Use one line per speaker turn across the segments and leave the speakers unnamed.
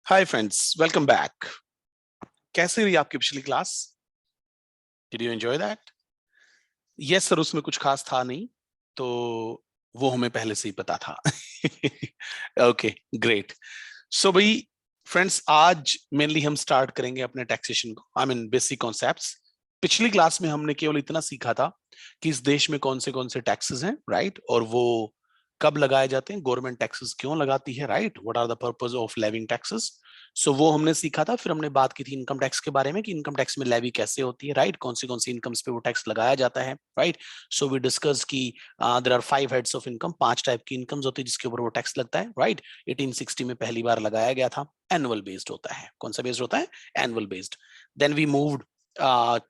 Hi friends, welcome back. कैसे रही आपकी पिछली class? Did you enjoy that? Yes sir, उसमें कुछ खास था नहीं, तो वो हमें पहले से ही पता था। Okay, great. सो भाई फ्रेंड्स, आज मेनली हम स्टार्ट करेंगे अपने टैक्सेशन को, आई मीन बेसिक कॉन्सेप्ट्स। पिछली क्लास में हमने केवल इतना सीखा था कि इस देश में कौन से टैक्सेस हैं, राइट, और वो कब लगाए जाते हैं, गवर्नमेंट टैक्सेस क्यों लगाती है, right, what are the purpose of levying taxes. So वो हमने सीखा था। फिर हमने बात की थी इनकम टैक्स के बारे में कि इनकम टैक्स में लेवी कैसे होती है, राइट, कौन सी इनकम्स पे वो टैक्स लगाया जाता है, राइट। सो वी डिस्कस की there are 5 heads of income, 5 type की इनकम्स होती है जिसके ऊपर वो टैक्स लगता है, राइट। 1860 में पहली बार लगाया गया था। एनुअल बेस्ड होता है। कौन सा बेस्ड होता है? Annual based. Then we moved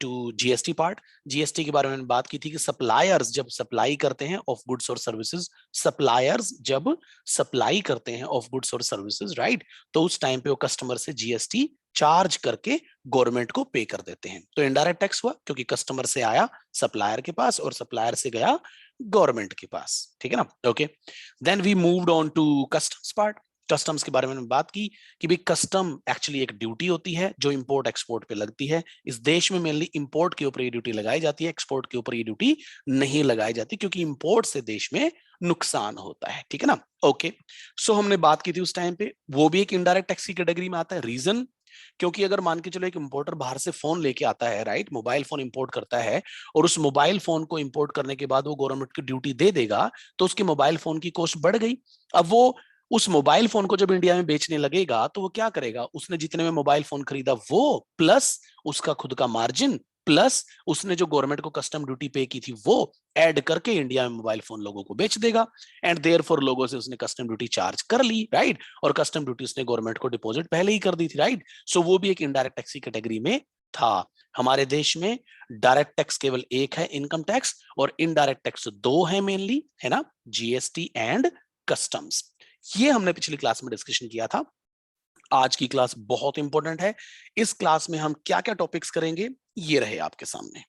to GST part. GST के बारे में बात की थी कि सप्लायर्स जब सप्लाई करते हैं ऑफ गुड्स और सर्विसेज, सप्लायर्स जब सप्लाई करते हैं ऑफ गुड्स और सर्विसेज, राइट, तो उस टाइम पे वो कस्टमर से जीएसटी चार्ज करके गवर्नमेंट को पे कर देते हैं। तो इनडायरेक्ट टैक्स हुआ क्योंकि कस्टमर से आया सप्लायर के पास और सप्लायर से गया गवर्नमेंट के पास, ठीक है ना। Okay, then we moved on to customs part. Customs के बारे में बात की कि भाई कस्टम एक्चुअली एक ड्यूटी होती है जो इंपोर्ट एक्सपोर्ट पे लगती है। इस देश में मेनली इंपोर्ट के ऊपर ये ड्यूटी लगाई जाती है, एक्सपोर्ट के ऊपर ये ड्यूटी नहीं लगाई जाती क्योंकि इंपोर्ट से देश में नुकसान होता है, ठीक है ना। ओके, सो हमने बात की थी उस टाइम पे, वो भी एक इनडायरेक्ट टैक्स की कैटेगरी में आता है। रीजन, क्योंकि अगर मान के चलो एक इंपोर्टर बाहर से फोन लेके आता है, राइट, मोबाइल फोन इंपोर्ट करता है और उस मोबाइल फोन को इंपोर्ट करने के बाद वो गवर्नमेंट की ड्यूटी दे देगा, तो उसके मोबाइल फोन की कॉस्ट बढ़ गई। अब वो उस मोबाइल फोन को जब इंडिया में बेचने लगेगा तो वो क्या करेगा, उसने जितने में मोबाइल फोन खरीदा वो प्लस उसका खुद का मार्जिन प्लस उसने जो गवर्नमेंट को कस्टम ड्यूटी पे की थी वो ऐड करके इंडिया में मोबाइल फोन लोगों को बेच देगा। एंड देयरफॉर लोगों से उसने कस्टम ड्यूटी चार्ज कर ली, राइट, और कस्टम ड्यूटी उसने गवर्नमेंट को डिपॉजिट पहले ही कर दी थी, राइट। सो वो भी एक इनडायरेक्ट टैक्स की कैटेगरी में था। हमारे देश में डायरेक्ट टैक्स केवल एक है, इनकम टैक्स, और इनडायरेक्ट टैक्स दो है मेनली, है ना, जीएसटी एंड कस्टम्स। ये हमने पिछली क्लास में डिस्कशन किया था। आज की क्लास बहुत इंपॉर्टेंट है। इस क्लास में हम क्या क्या टॉपिक्स करेंगे ये रहे आपके सामने।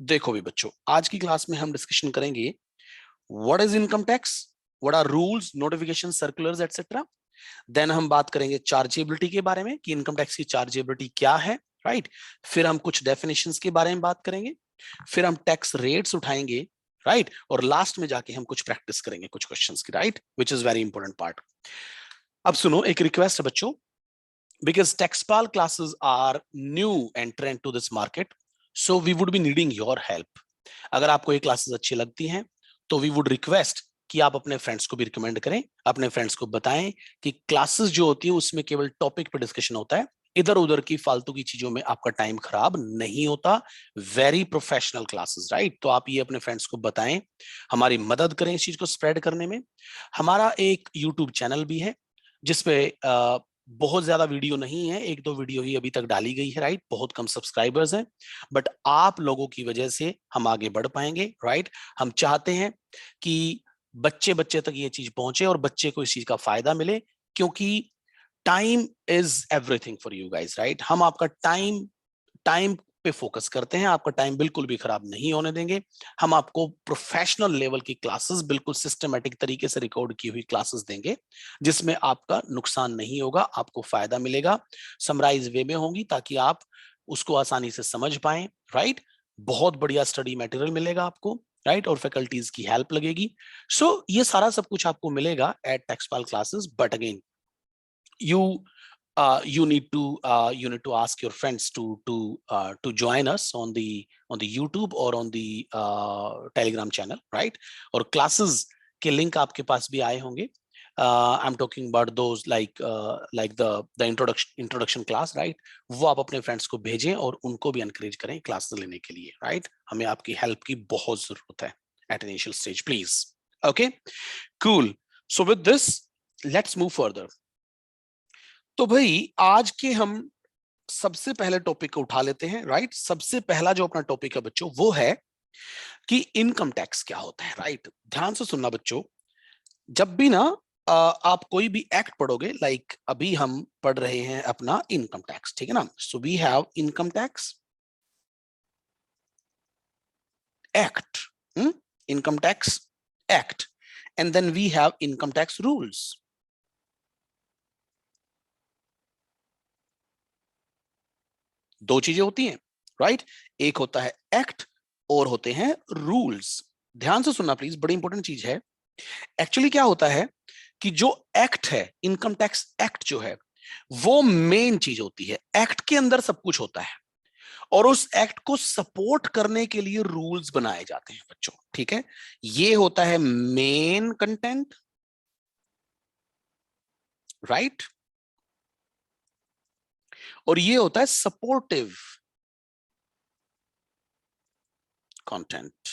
देखो भी बच्चों, आज की क्लास में हम डिस्कशन करेंगे what is income tax, what are rules, notification, circulars etcetera. Then हम बात करेंगे चार्जेबिलिटी के बारे में कि इनकम टैक्स की चार्जेबिलिटी क्या है, राइट। फिर हम कुछ डेफिनेशंस के बारे में बात करेंगे। फिर हम टैक्स रेट्स उठाएंगे, राइट, और लास्ट में जाके हम कुछ प्रैक्टिस करेंगे कुछ क्वेश्चंस की, right, which is very important part. अब सुनो, एक रिक्वेस्ट है बच्चों, because Taxpal classes are new entrant to this market, so we would be needing your help. अगर आपको ये क्लासेस अच्छी लगती हैं तो वी वुड रिक्वेस्ट कि आप अपने फ्रेंड्स को भी रिकमेंड करें, अपने फ्रेंड्स को बताएं कि क्लासेस जो होती है उसमें केवल टॉपिक पे डिस्कशन होता है, इधर उधर की फालतू की चीजों में आपका टाइम खराब नहीं होता। Very professional classes, right. तो आप ये अपने फ्रेंड्स को बताएं, हमारी मदद करें इस चीज को स्प्रेड करने में। हमारा एक यूट्यूब चैनल भी है जिसपे बहुत ज्यादा वीडियो नहीं है, एक दो वीडियो ही अभी तक डाली गई है, राइट, बहुत कम सब्सक्राइबर्स हैं, बट आप लोगों की वजह से हम आगे बढ़ पाएंगे, राइट। हम चाहते हैं कि बच्चे बच्चे तक ये चीज पहुंचे और बच्चे को इस चीज का फायदा मिले, क्योंकि time is everything for you guys, right. हम आपका टाइम टाइम पे फोकस करते हैं, आपका टाइम बिल्कुल भी खराब नहीं होने देंगे। हम आपको प्रोफेशनल लेवल की क्लासेस बिल्कुल सिस्टमेटिक तरीके से रिकॉर्ड की हुई क्लासेस देंगे जिसमें आपका नुकसान नहीं होगा, आपको फायदा मिलेगा, समराइज वे में होंगी ताकि आप उसको आसानी से समझ पाए, राइट। बहुत बढ़िया स्टडी मटेरियल मिलेगा आपको, राइट, और फैकल्टीज की हेल्प लगेगी। सो ये सारा सब कुछ आपको मिलेगा at Taxpal classes, but again you you need to ask your friends to join us on the YouTube or on the Telegram channel, right? और classes के link आपके पास भी आए होंगे। I'm talking about those like the introduction class, right? वो आप अपने friends को भेजें और उनको भी encourage करें classes लेने के लिए, right? हमें आपकी help की बहुत जरूरत है at initial stage, please. Okay, cool. So with this, let's move further. तो भाई आज के हम सबसे पहले टॉपिक को उठा लेते हैं, राइट। सबसे पहला जो अपना टॉपिक है बच्चों वो है कि इनकम टैक्स क्या होता है, राइट। ध्यान से सुनना बच्चों, जब भी ना आप कोई भी एक्ट पढ़ोगे, लाइक अभी हम पढ़ रहे हैं अपना इनकम टैक्स, ठीक है ना। So we have income tax act, income tax act, and then we have income tax rules. दो चीजें होती हैं, राइट? एक होता है एक्ट और होते हैं रूल्स। ध्यान से सुनना प्लीज, बड़ी इंपॉर्टेंट चीज है। एक्चुअली क्या होता है कि जो एक्ट है, इनकम टैक्स एक्ट जो है, वो मेन चीज होती है। एक्ट के अंदर सब कुछ होता है और उस एक्ट को सपोर्ट करने के लिए रूल्स बनाए जाते हैं बच्चों, ठीक है? ये होता है मेन कंटेंट, राइट? और ये होता है सपोर्टिव कंटेंट।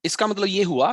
इसका मतलब ये हुआ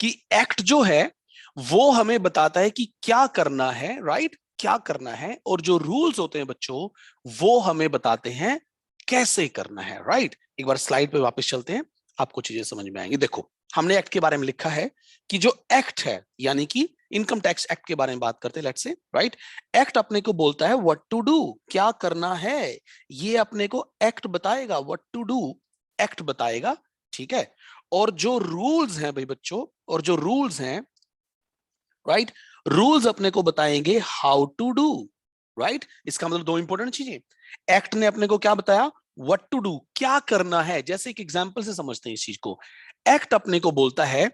कि एक्ट जो है वो हमें बताता है कि क्या करना है, राइट? क्या करना है, और जो रूल्स होते हैं बच्चों वो हमें बताते हैं कैसे करना है, राइट? एक बार स्लाइड पे वापस चलते हैं, आपको चीजें समझ में आएंगी। देखो, हमने एक्ट के बारे में लिखा है कि जो एक्ट है, यानी कि इनकम टैक्स एक्ट के बारे में बात करते हैं, लेट्स से, राइट? एक्ट अपने को बोलता है व्हाट टू डू, क्या करना है। ये अपने को एक्ट बताएगा, व्हाट टू डू एक्ट बताएगा, ठीक है? और जो रूल्स हैं भाई बच्चों, और जो रूल्स हैं, राइट, रूल्स अपने को बताएंगे हाउ टू डू, राइट? इसका मतलब दो इंपॉर्टेंट चीजें, एक्ट ने अपने को क्या बताया, व्हाट टू डू, क्या करना है। जैसे एक एग्जांपल से समझते हैं इस चीज को। एक्ट अपने को बोलता है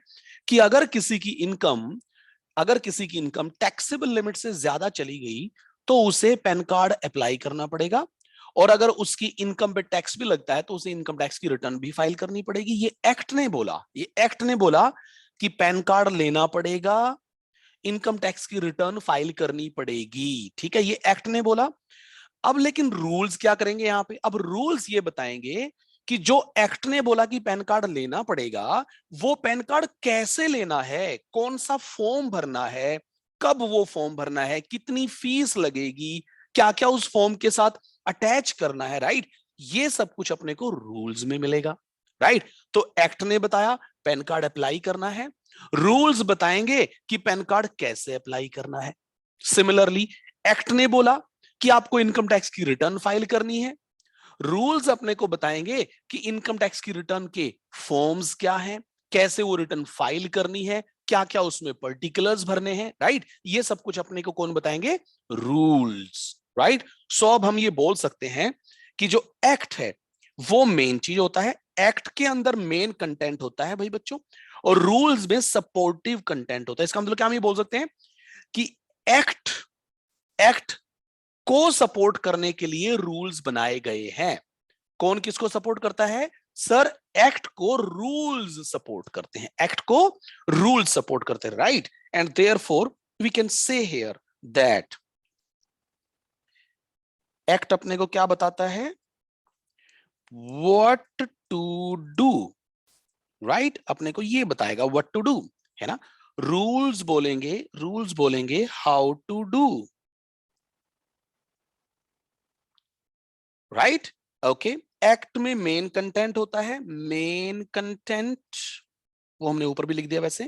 कि अगर किसी की इनकम टैक्सेबल लिमिट से ज्यादा चली गई तो उसे पैन कार्ड अप्लाई करना पड़ेगा, और अगर उसकी इनकम पे टैक्स भी लगता है तो उसे इनकम टैक्स की रिटर्न भी फाइल करनी पड़ेगी। ये एक्ट ने बोला, ये एक्ट ने बोला कि पैन कार्ड लेना पड़ेगा, इनकम टैक्स की रिटर्न फाइल करनी पड़ेगी, ठीक है? ये एक्ट ने बोला। अब लेकिन रूल्स क्या करेंगे यहां पे? अब रूल्स ये बताएंगे कि जो एक्ट ने बोला कि पैन कार्ड लेना पड़ेगा, वो पैन कार्ड कैसे लेना है, कौन सा फॉर्म भरना है, कब वो फॉर्म भरना है, कितनी फीस लगेगी, क्या क्या उस फॉर्म के साथ अटैच करना है, राइट? ये सब कुछ अपने को रूल्स में मिलेगा, राइट? तो एक्ट ने बताया पैन कार्ड अप्लाई करना है, रूल्स बताएंगे कि पैन कार्ड कैसे अप्लाई करना है। सिमिलरली, एक्ट ने बोला कि आपको इनकम टैक्स की रिटर्न फाइल करनी है, रूल्स अपने को बताएंगे कि इनकम टैक्स की रिटर्न के फॉर्म्स क्या हैं, कैसे वो रिटर्न फाइल करनी है, क्या क्या उसमें पर्टिकुलर्स भरने हैं, राइट? ये सब कुछ अपने को कौन बताएंगे? Rules, right? सो अब हम ये बोल सकते हैं कि जो एक्ट है वो मेन चीज होता है, एक्ट के अंदर मेन कंटेंट होता है भाई बच्चों, और रूल्स में सपोर्टिव कंटेंट होता है। इसका मतलब क्या हम ये बोल सकते हैं कि एक्ट एक्ट को सपोर्ट करने के लिए रूल्स बनाए गए हैं। कौन किसको सपोर्ट करता है? सर, एक्ट को रूल्स सपोर्ट करते हैं, एक्ट को रूल्स सपोर्ट करते हैं, right? And therefore we can say here that act अपने को क्या बताता है? What to do, right? अपने को ये बताएगा व्हाट टू डू, है ना? रूल्स बोलेंगे how to do, right? Okay. Act में मेन कंटेंट होता है, मेन कंटेंट, वो हमने ऊपर भी लिख दिया वैसे,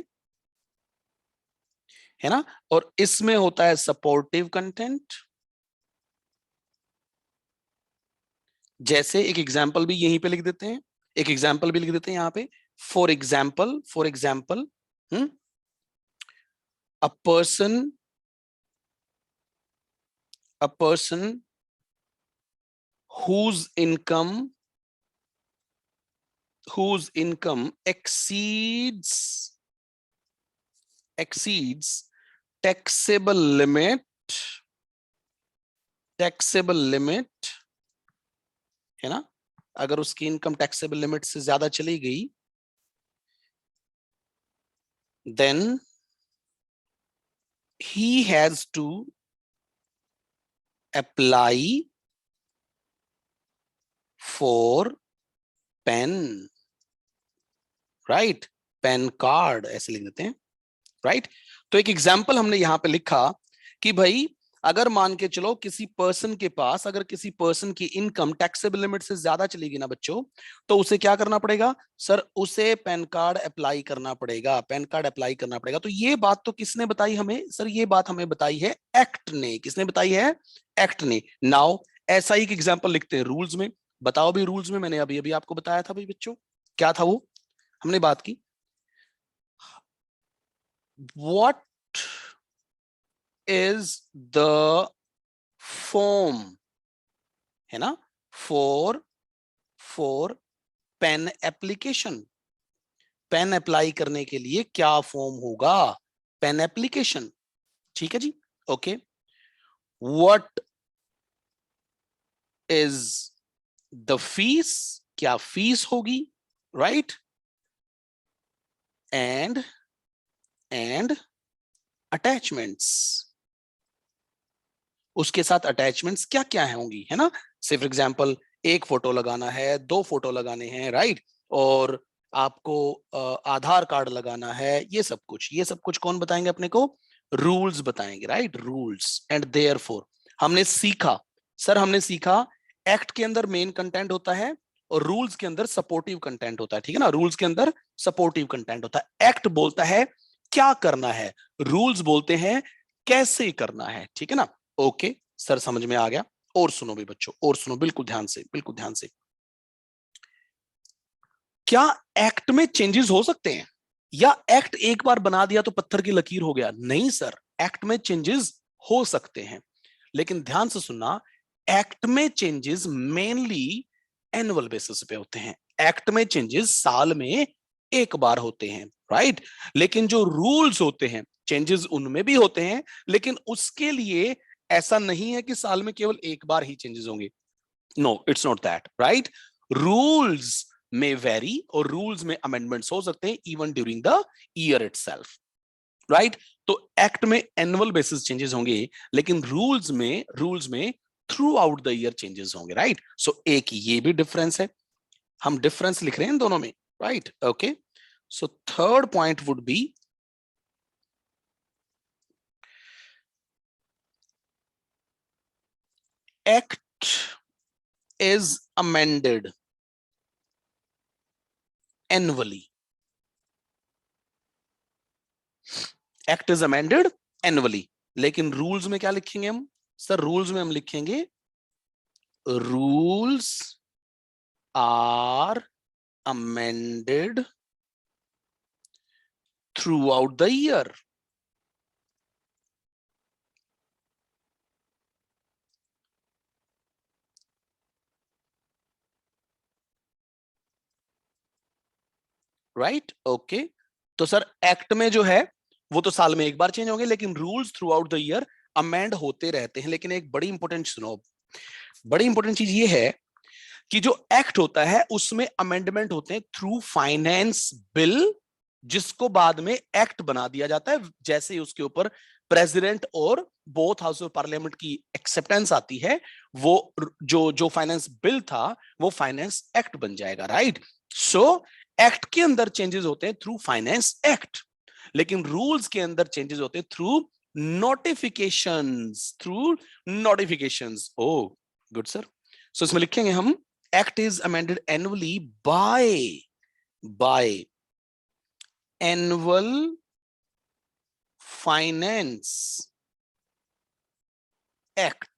है ना? और इसमें होता है सपोर्टिव कंटेंट। जैसे एक एग्जांपल भी यहीं पे लिख देते हैं, एक एग्जांपल भी लिख देते हैं यहां पे। For example a person a person whose income whose income exceeds taxable limit taxable limit, है ना? अगर उसकी इनकम टैक्सेबल लिमिट से ज्यादा चली गई, then he has to apply for PAN, right? PAN card ऐसे लिख देते हैं, राइट? तो एक एग्जाम्पल हमने यहां पे लिखा कि भाई अगर मान के चलो किसी पर्सन के पास, अगर किसी पर्सन की इनकम टैक्सेबल लिमिट से ज्यादा चलेगी ना बच्चों, तो उसे क्या करना पड़ेगा? सर, उसे पैन कार्ड अप्लाई करना पड़ेगा, पैन कार्ड अप्लाई करना पड़ेगा। तो ये बात तो किसने बताई हमें? सर, ये बात हमें बताई है एक्ट ने। किसने बताई है? एक्ट ने। नाउ ऐसा ही एक एग्जाम्पल लिखते हैं रूल्स में। बताओ भी, रूल्स में मैंने अभी अभी आपको बताया था भाई बच्चों, क्या था वो? हमने बात की what is the form है ना, for PAN application, PAN apply करने के लिए क्या फॉर्म होगा, पेन एप्लीकेशन, ठीक है जी, okay. What is the fees, क्या फीस होगी, राइट, एंड अटैचमेंट्स, उसके साथ अटैचमेंट्स क्या क्या होंगी, है ना। से फॉर एग्जांपल एक फोटो लगाना है, दो फोटो लगाने हैं, राइट, और आपको आधार कार्ड लगाना है, ये सब कुछ कौन बताएंगे अपने को, रूल्स बताएंगे, राइट, रूल्स। एंड देयरफॉर हमने सीखा, सर हमने सीखा एक्ट के अंदर मेन कंटेंट होता है और रूल्स के अंदर सपोर्टिव कंटेंट होता है, ठीक है ना, रूल्स के अंदर सपोर्टिव कंटेंट होता है। एक्ट बोलता है क्या करना है, रूल्स बोलते हैं कैसे करना है, ठीक है ना, ओके सर समझ में आ गया। और सुनो भी बच्चों, और सुनो बिल्कुल ध्यान से, बिल्कुल ध्यान से। क्या एक्ट में चेंजेस हो सकते हैं, या एक्ट एक बार बना दिया तो पत्थर की लकीर हो गया, नहीं सर, एक्ट में चेंजेस हो सकते हैं, लेकिन ध्यान से सुनना, एक्ट में चेंजेस मेनली एनुअल बेसिस पे होते हैं, एक्ट में चेंजेस साल में एक बार होते हैं, राइट, लेकिन जो रूल्स होते हैं चेंजेस उनमें भी होते हैं, लेकिन उसके लिए ऐसा नहीं है कि साल में केवल एक बार ही चेंजेस होंगे, no it's not that, right, rules में वेरी और रूल्स में अमेंडमेंट्स हो सकते हैं even during the year itself, right. तो एक्ट में एनुअल बेसिस चेंजेस होंगे, लेकिन रूल्स में throughout the year changes होंगे, राइट। सो एक ये भी डिफरेंस है, हम डिफरेंस लिख रहे हैं इन दोनों में, right, okay. So third point would be act is amended annually, act is amended annually, लेकिन रूल्स में क्या लिखेंगे हम, सर रूल्स में हम लिखेंगे rules are amended throughout the year, right, okay. तो सर एक्ट में जो है वो तो साल में एक बार चेंज होंगे, लेकिन rules through out the year amend होते रहते हैं। लेकिन एक बड़ी इंपॉर्टेंट सुनो, बड़ी इंपॉर्टेंट चीज ये है कि जो एक्ट होता है उसमें अमेंडमेंट होते हैं थ्रू फाइनेंस बिल, जिसको बाद में एक्ट बना दिया जाता है, जैसे ही उसके ऊपर प्रेसिडेंट और बोथ हाउस ऑफ पार्लियामेंट की एक्सेप्टेंस आती है, वो जो फाइनेंस बिल था वो फाइनेंस एक्ट बन जाएगा, राइट। सो एक्ट के अंदर चेंजेस होते हैं थ्रू फाइनेंस एक्ट, लेकिन रूल्स के अंदर चेंजेस होते हैं थ्रू नोटिफिकेशंस, थ्रू नोटिफिकेशंस। ओ गुड सर। सो इसमें लिखेंगे हम act is amended annually by annual finance act।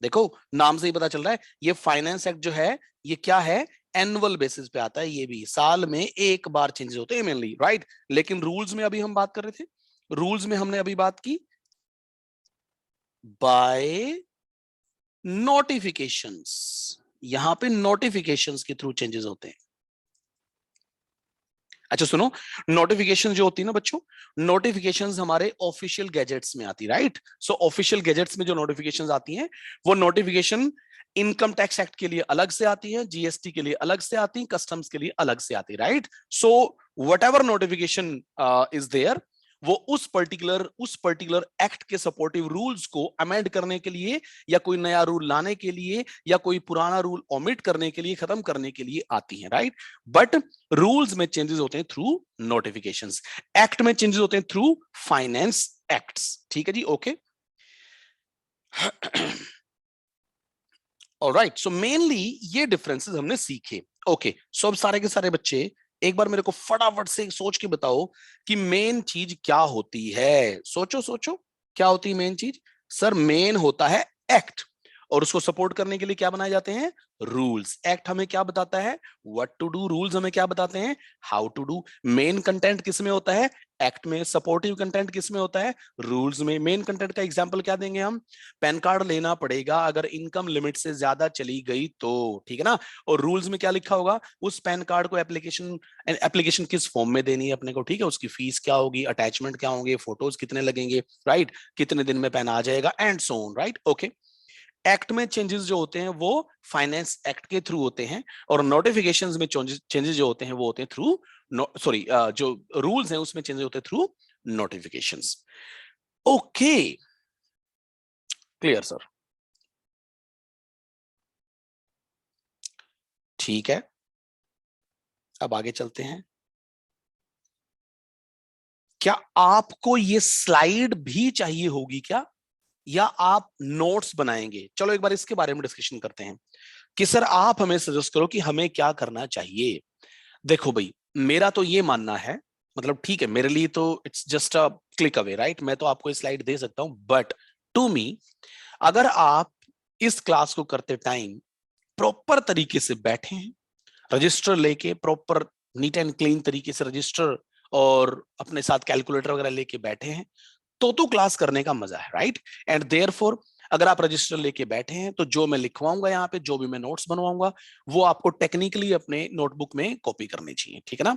देखो नाम से ही पता चल रहा है ये फाइनेंस एक्ट जो है ये क्या है, एनुअल बेसिस पे आता है, ये भी साल में एक बार चेंजेस होते हैं मेनली, राइट। लेकिन रूल्स में अभी हम बात कर रहे थे, रूल्स में हमने अभी बात की बाय नोटिफिकेशंस, यहां पे नोटिफिकेशंस के थ्रू चेंजेस होते हैं। अच्छा सुनो, नोटिफिकेशन जो होती है ना बच्चों, नोटिफिकेशंस हमारे ऑफिशियल गैजेट्स में आती है, राइट। सो ऑफिशियल गैजेट्स में जो नोटिफिकेशंस आती हैं वो नोटिफिकेशन इनकम टैक्स एक्ट के लिए अलग से आती है, जीएसटी के लिए अलग से आती है, कस्टम्स के लिए अलग से आती है, right. So whatever notification is there, वो उस पर्टिकुलर एक्ट के सपोर्टिव रूल्स को अमेंड करने के लिए या कोई नया रूल लाने के लिए या कोई पुराना रूल ओमिट करने के लिए, खत्म करने के लिए आती है, राइट। बट रूल्स में चेंजेस होते हैं थ्रू नोटिफिकेशंस, एक्ट में चेंजेस होते हैं थ्रू फाइनेंस एक्ट्स, ठीक है जी, ओके। ऑलराइट, सो मेनली ये डिफरेंसेस हमने सीखे, ओके। सो अब सारे के सारे बच्चे एक बार मेरे को फटाफट से सोच के बताओ कि मेन चीज क्या होती है, सोचो सोचो क्या होती है मेन चीज। सर मेन होता है एक्ट, और उसको सपोर्ट करने के लिए क्या बनाए जाते हैं? रूल्स। एक्ट हमें क्या बताता है? What to do. रूल्स हमें क्या बताते हैं? How to do. Main content किस में होता है? एक्ट में। सपोर्टिव कंटेंट किस में होता है? रूल्स में। मेन कंटेंट का एग्जांपल क्या देंगे हम? पैन कार्ड लेना पड़ेगा अगर इनकम लिमिट से ज्यादा चली गई तो, ठीक है ना। और रूल्स में क्या लिखा होगा? उस पैन कार्ड को एप्लीकेशन किस फॉर्म में देनी है अपने को, ठीक है, उसकी फीस क्या होगी, अटैचमेंट क्या होंगे, फोटोज कितने लगेंगे, राइट, कितने दिन में पैन आ जाएगा, and so on, right. Okay. Act में चेंजेस जो होते हैं वो फाइनेंस एक्ट के थ्रू होते हैं, और नोटिफिकेशंस में चेंजेस जो होते हैं वो होते हैं थ्रू, सॉरी, जो रूल्स हैं उसमें चेंजेस होते हैं through notifications. Okay, clear sir? ठीक है, अब आगे चलते हैं। क्या आपको ये स्लाइड भी चाहिए होगी क्या, या आप नोट्स बनाएंगे? चलो एक बार इसके बारे में डिस्कशन करते हैं कि सर आप हमें सजेस्ट करो कि हमें क्या करना चाहिए। देखो भाई, मेरा तो ये मानना है, मतलब ठीक है, मेरे लिए तो it's just a click away, right, मैं तो आपको ये स्लाइड दे सकता हूं, बट टू मी, अगर आप इस क्लास को करते टाइम प्रॉपर तरीके से बैठे हैं, रजिस्टर लेके प्रॉपर नीट एंड क्लीन तरीके से रजिस्टर और अपने साथ कैलकुलेटर वगैरह लेके बैठे हैं, तो क्लास करने का मजा है, राइट। एंड देयरफॉर अगर आप रजिस्टर लेके बैठे हैं तो जो मैं लिखवाऊंगा यहाँ पे, जो भी मैं नोट्स बनवाऊंगा, वो आपको टेक्निकली अपने नोटबुक में कॉपी करनी चाहिए, ठीक है ना।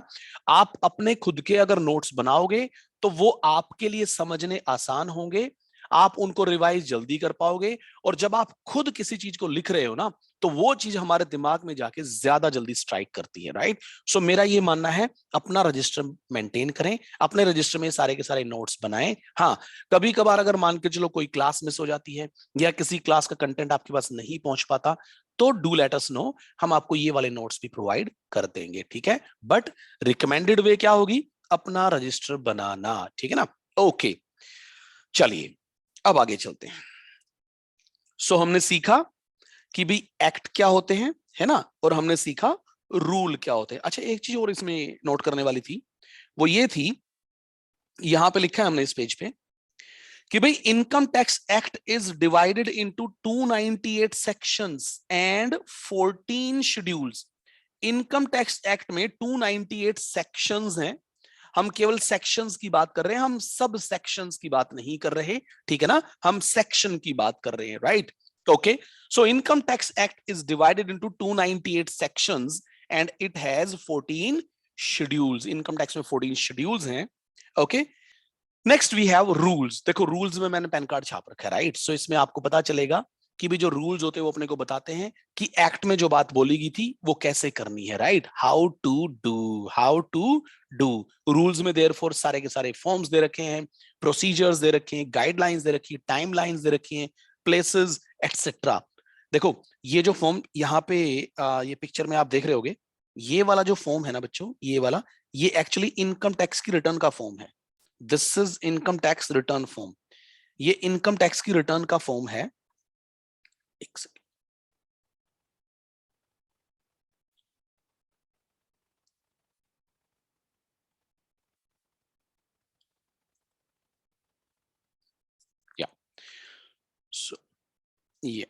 आप अपने खुद के अगर नोट्स बनाओगे तो वो आपके लिए समझने आसान होंगे, आप उनको रिवाइज जल्दी कर पाओगे, और जब आप खुद किसी चीज को लिख रहे हो ना, तो वो चीज हमारे दिमाग में जाके ज्यादा जल्दी स्ट्राइक करती है, राइट। सो मेरा ये मानना है, अपना रजिस्टर मेंटेन करें, अपने रजिस्टर में सारे के सारे नोट्स बनाएं। हाँ, कभी कभार अगर मान के चलो कोई क्लास मिस हो जाती है या किसी क्लास का कंटेंट आपके पास नहीं पहुंच पाता, तो डू लेट अस नो, हम आपको ये वाले नोट्स भी प्रोवाइड कर देंगे, ठीक है। बट रिकमेंडेड वे क्या होगी? अपना रजिस्टर बनाना, ठीक है ना। ओके, चलिए अब आगे चलते हैं। सो हमने सीखा कि भी एक्ट क्या होते हैं, है ना, और हमने सीखा रूल क्या होते हैं। अच्छा, एक चीज और इसमें नोट करने वाली थी, वो ये थी, यहां पे लिखा है हमने इस पेज पे कि भाई income tax act is divided into 298 sections and 14 schedules. Income tax act में 298 सेक्शंस हैं। हम केवल सेक्शंस की बात कर रहे हैं, हम सब सेक्शंस की बात नहीं कर रहे, ठीक है ना, हम सेक्शन की बात कर रहे हैं, right. Okay, so income tax act is divided into 298 sections and it has 14 schedules. Income tax में 14 शेड्यूल्स हैं। Okay, next we have rules. देखो, रूल्स में मैंने पैन कार्ड छाप रखा है, राइट। सो इसमें आपको पता चलेगा कि भी जो रूल्स होते हैं वो अपने को बताते हैं कि एक्ट में जो बात बोली गई थी वो कैसे करनी है, right. How to do, how to do. Rules में देयरफॉर सारे के सारे फॉर्म्स दे रखे हैं, प्रोसीजर्स दे रखे हैं, गाइडलाइंस दे रखी है, टाइमलाइंस दे रखी हैं, प्लेसेस एटसेट्रा। देखो, ये जो फॉर्म यहाँ पे ये पिक्चर में आप देख रहे होगे, ये वाला जो फॉर्म है ना बच्चों, ये वाला, ये एक्चुअली इनकम टैक्स की रिटर्न का फॉर्म है। This is income tax return form. ये इनकम टैक्स की रिटर्न का फॉर्म है। एक सेकंड, या सो ये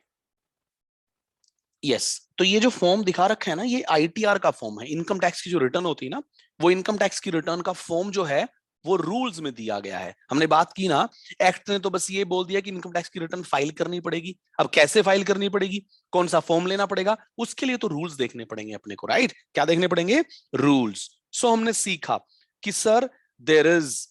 यस, तो ये जो फॉर्म दिखा रखा है ना, ये आईटीआर का फॉर्म है। इनकम टैक्स की जो रिटर्न होती है ना, वो इनकम टैक्स की रिटर्न का फॉर्म जो है वो रूल्स में दिया गया है। हमने बात की ना, एक्ट ने तो बस ये बोल दिया कि इनकम टैक्स की रिटर्न फाइल करनी पड़ेगी। अब कैसे फाइल करनी पड़ेगी, कौन सा फॉर्म लेना पड़ेगा, उसके लिए तो रूल्स देखने पड़ेंगे अपने को, राइट। क्या देखने पड़ेंगे? रूल्स। सो हमने सीखा कि sir, there is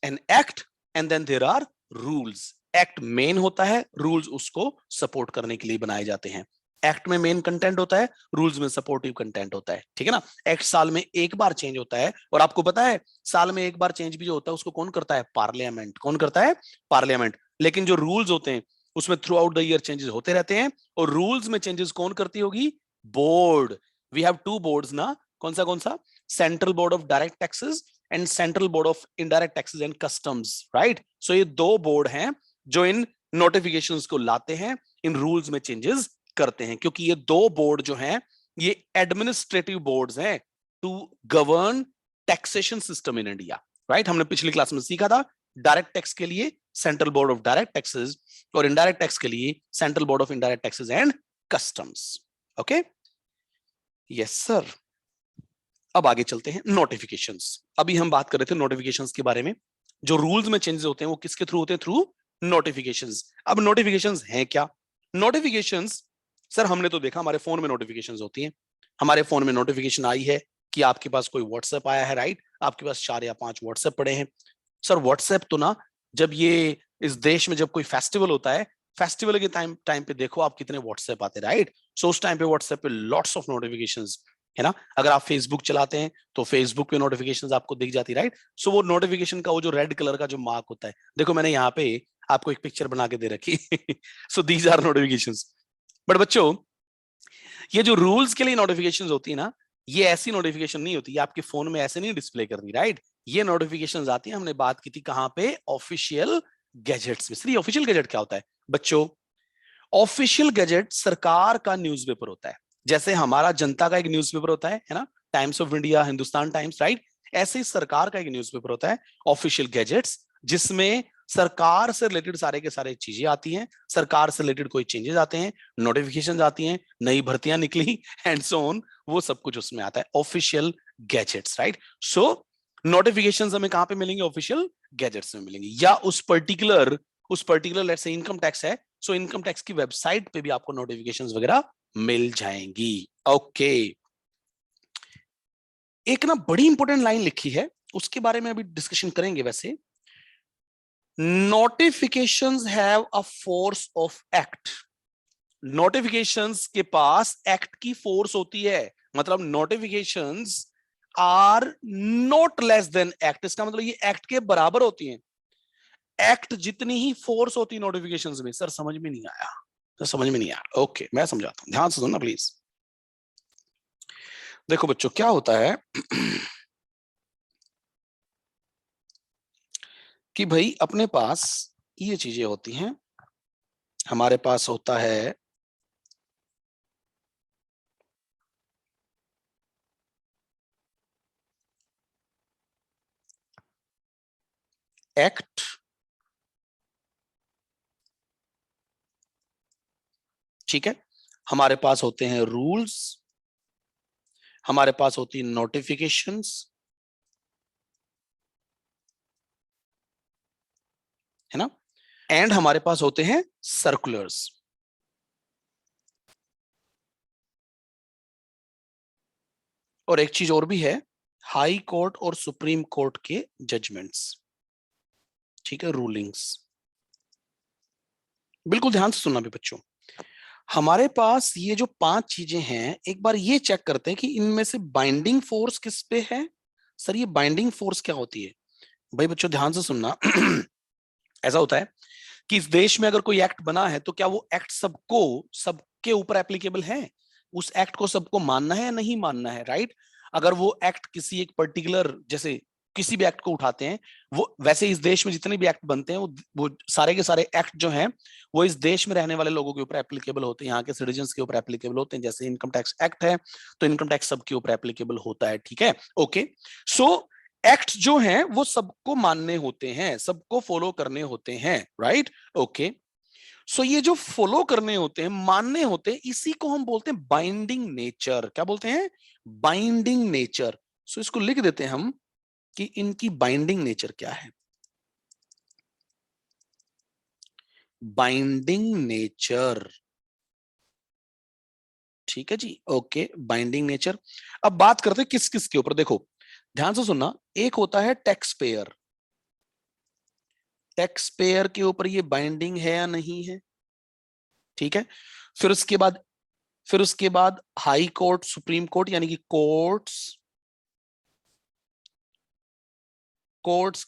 an act and then there are rules. Act main होता है, रूल्स उसको सपोर्ट करने के लिए बनाए जाते हैं। एक्ट में मेन कंटेंट होता है, रूल्स में सपोर्टिव कंटेंट होता है, ठीक है ना। एक्ट साल में एक बार चेंज होता है, और आपको पता है साल में एक बार चेंज भी जो होता है उसको कौन करता है? पार्लियामेंट। कौन करता है? पार्लियामेंट। लेकिन जो रूल्स होते हैं उसमें through out the year changes होते रहते हैं, और रूल्स में चेंजेस कौन करती होगी? Board. We have two boards ना, कौन सा? Central board of direct taxes and central board of indirect taxes and customs, right. So ये दो बोर्ड हैं जो इन नोटिफिकेशंस को लाते हैं, इन रूल्स में चेंजेस करते हैं, क्योंकि ये दो बोर्ड जो हैं ये एडमिनिस्ट्रेटिव बोर्ड्स हैं to govern taxation system in India, right. हमने पिछली क्लास में सीखा था डायरेक्ट टैक्स के लिए central board of direct taxes, और इनडायरेक्ट टैक्स के लिए central board of indirect taxes and customs. Okay, yes sir. अब आगे चलते हैं नोटिफिकेशंस। अभी हम बात कर रहे थे नोटिफिकेशंस के बारे में। जो रूल्स में चेंजेस होते हैं वो किसके थ्रू होते हैं? Through notifications. अब नोटिफिकेशंस हैं क्या? नोटिफिकेशंस सर हमने तो देखा हमारे फोन में नोटिफिकेशंस होती हैं। हमारे फोन में नोटिफिकेशन आई है कि आपके पास कोई व्हाट्सएप आया है, राइट? आपके पास 4 या 5 व्हाट्सएप पड़े हैं। सर व्हाट्सएप तो ना, जब ये इस देश में जब कोई फेस्टिवल होता है, फेस्टिवल के टाइम पे देखो आप कितने व्हाट्सएप आते हैं, राइट? सो उस टाइम पे व्हाट्सएप पे लॉट्स ऑफ नोटिफिकेशंस, है ना? अगर आप फेसबुक चलाते हैं तो फेसबुक पे नोटिफिकेशंस आपको दिख जाती, राइट? सो वो नोटिफिकेशन का वो जो रेड कलर का जो मार्क होता है, देखो मैंने यहाँ पे आपको एक पिक्चर बना के दे रखी। So these are notifications. But बच्चों, ये जो रूल्स के लिए नोटिफिकेशंस होती है ना, ये ऐसी नोटिफिकेशन नहीं होती, ये आपके फोन में ऐसे नहीं डिस्प्ले करती, राइट? ये नोटिफिकेशंस आती हैं, हमने बात की थी कहां पे? ऑफिशियल गैजेट्स में। सर ऑफिशियल गैजेट क्या होता है बच्चों? ऑफिशियल गैजेट सरकार का न्यूज़पेपर होता है। जैसे हमारा जनता का एक न्यूज़पेपर होता है ना, times of India, Hindustan times, right? ऐसे ही सरकार का एक न्यूज़पेपर होता है ऑफिशियल गैजेट्स, जिसमें सरकार से रिलेटेड सारे के सारे चीजें आती हैं, सरकार से रिलेटेड कोई चेंजेस आते हैं, नोटिफिकेशंस आती हैं, नई भर्तियां निकली एंड सो ऑन, वो सब कुछ उसमें आता है ऑफिशियल गैजेट्स, राइट? सो नोटिफिकेशंस हमें कहां पे मिलेंगे? ऑफिशियल गैजेट्स में मिलेंगे, या उस particular let's say income tax है, सो इनकम टैक्स की वेबसाइट पे भी आपको नोटिफिकेशंस वगैरह मिल जाएंगी। ओके, एक ना बड़ी इंपॉर्टेंट लाइन लिखी है, उसके बारे में अभी डिस्कशन करेंगे। वैसे notifications have a force of act. Notifications के पास एक्ट की फोर्स होती है, मतलब notifications are not less than act. इसका मतलब ये एक्ट के बराबर होती हैं। एक्ट जितनी ही फोर्स होती नोटिफिकेशंस में। सर समझ में नहीं आया? तो समझ में नहीं आया, ओके मैं समझाता हूं, ध्यान से सुनना प्लीज। देखो बच्चों क्या होता है कि भाई अपने पास ये चीजें होती हैं, हमारे पास होता है एक्ट, ठीक है? हमारे पास होते हैं रूल्स, हमारे पास होती है नोटिफिकेशंस, है ना? एंड हमारे पास होते हैं सर्कुलर्स। और एक चीज और भी है, हाई कोर्ट और सुप्रीम कोर्ट के जजमेंट्स, ठीक है, रूलिंग्स। बिल्कुल ध्यान से सुनना भी बच्चों। हमारे पास ये जो 5 चीजें हैं, एक बार ये चेक करते हैं कि इनमें से बाइंडिंग फोर्स किस पे है। सर ये बाइंडिंग फोर्स क्या होती है? भाई बच्चों ध्यान से सुनना। ऐसा होता है कि इस देश में अगर कोई एक्ट बना है तो क्या वो एक्ट सबके ऊपर एप्लीकेबल है? उस एक्ट को सबको मानना है या नहीं मानना है, राइट? अगर वो एक्ट किसी एक पर्टिकुलर, जैसे किसी भी एक्ट को उठाते हैं, वो वैसे इस देश में जितने भी एक्ट बनते हैं वो सारे के सारे एक्ट जो हैं वो इस देश में रहने वाले लोगों के ऊपर एप्लीकेबल होते हैं, यहाँ के सिटीजन्स के ऊपर एप्लीकेबल होते हैं। जैसे इनकम टैक्स एक्ट है तो इनकम टैक्स सबके ऊपर एप्लीकेबल होता है, ठीक है? ओके, सो एक्ट जो हैं वो सबको मानने होते हैं, सबको फॉलो करने होते हैं, राइट? ओके, सो ये जो फॉलो करने होते हैं, मानने होते हैं, इसी को हम बोलते हैं बाइंडिंग नेचर। क्या बोलते हैं? Binding nature. सो इसको लिख देते हैं हम कि इनकी बाइंडिंग नेचर क्या है। बाइंडिंग नेचर, ठीक है जी, ओके, बाइंडिंग नेचर। अब बात करते हैं किस किस के ऊपर। देखो ध्यान से सुनना, एक होता है टैक्स पेयर। टैक्स पेयर के ऊपर ये बाइंडिंग है या नहीं है, ठीक है? फिर उसके बाद हाई कोर्ट, सुप्रीम कोर्ट, यानी कि कोर्ट्स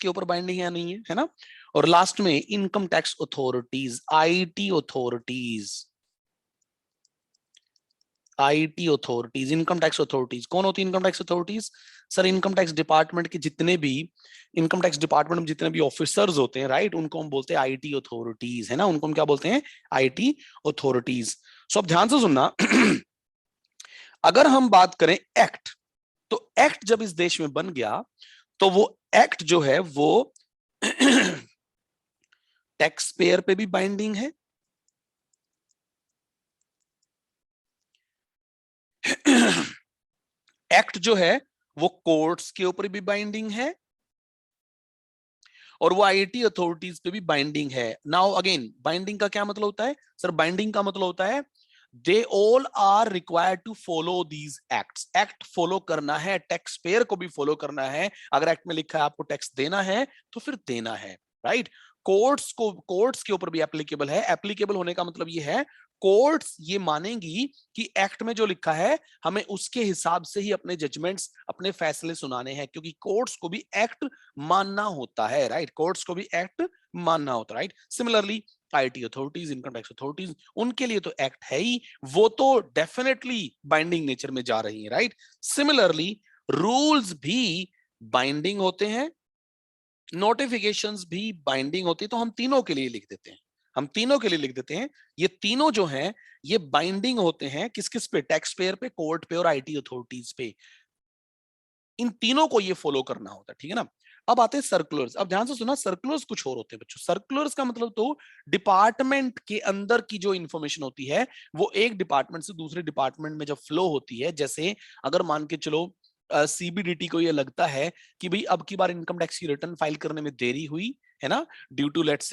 के ऊपर बाइंडिंग है या नहीं है ना? और लास्ट में income tax authorities, IT authorities, income tax authorities. कौन होती है income tax authorities? Sir income tax department के जितने भी ऑफिसर्स होते हैं, राइट, उनको हम बोलते हैं आईटी अथॉरिटीज, है ना? उनको हम क्या बोलते हैं? IT authorities. सो अब ध्यान से सुनना। अगर हम बात करें एक्ट, तो एक्ट जब इस देश में बन गया तो वो एक्ट जो है वो टैक्स पेयर पे भी बाइंडिंग है, एक्ट जो है वो कोर्ट्स के ऊपर भी बाइंडिंग है, और वो आईटी अथॉरिटीज पे भी बाइंडिंग है। नाउ अगेन, बाइंडिंग का क्या मतलब होता है सर? बाइंडिंग का मतलब होता है they all are required to follow these acts. Act follow करना है, टैक्स पेयर को भी फॉलो करना है। अगर एक्ट में लिखा है आपको टैक्स देना है तो फिर देना है, राइट? कोर्ट्स के ऊपर भी एप्लीकेबल है। एप्लीकेबल होने का मतलब ये है कोर्ट्स ये मानेंगी कि एक्ट में जो लिखा है हमें उसके हिसाब से ही अपने जजमेंट्स, अपने फैसले सुनाने हैं, क्योंकि कोर्ट्स को भी एक्ट मानना होता है, राइट? कोर्ट्स को भी एक्ट मानना होता है, right? Similarly IT authorities, income tax authorities, उनके लिए तो एक्ट है ही, वो तो डेफिनेटली बाइंडिंग नेचर में जा रही है, राइट? सिमिलरली रूल्स भी बाइंडिंग होते हैं, नोटिफिकेशंस भी बाइंडिंग होती है। तो हम तीनों के लिए लिख देते हैं, हम तीनों के लिए लिख देते हैं, ये तीनों जो हैं ये बाइंडिंग होते हैं। किस किस पे? टैक्स पेयर पे, कोर्ट पे और आईटी अथॉरिटीज पे। इन तीनों को ये फॉलो करना होता है, ठीक है ना? अब आते हैं सर्कुलर्स। अब ध्यान से सुना, सर्कुलर्स कुछ और होते हैं बच्चों। सर्कुलर्स का मतलब तो डिपार्टमेंट के अंदर की जो इंफॉर्मेशन होती है वो एक डिपार्टमेंट से दूसरे डिपार्टमेंट में जब फ्लो होती है। जैसे अगर मान के चलो सीबीडीटी को ये लगता है कि भाई अब की बार इनकम टैक्स की रिटर्न फाइल करने में देरी हुई है ना, due to let's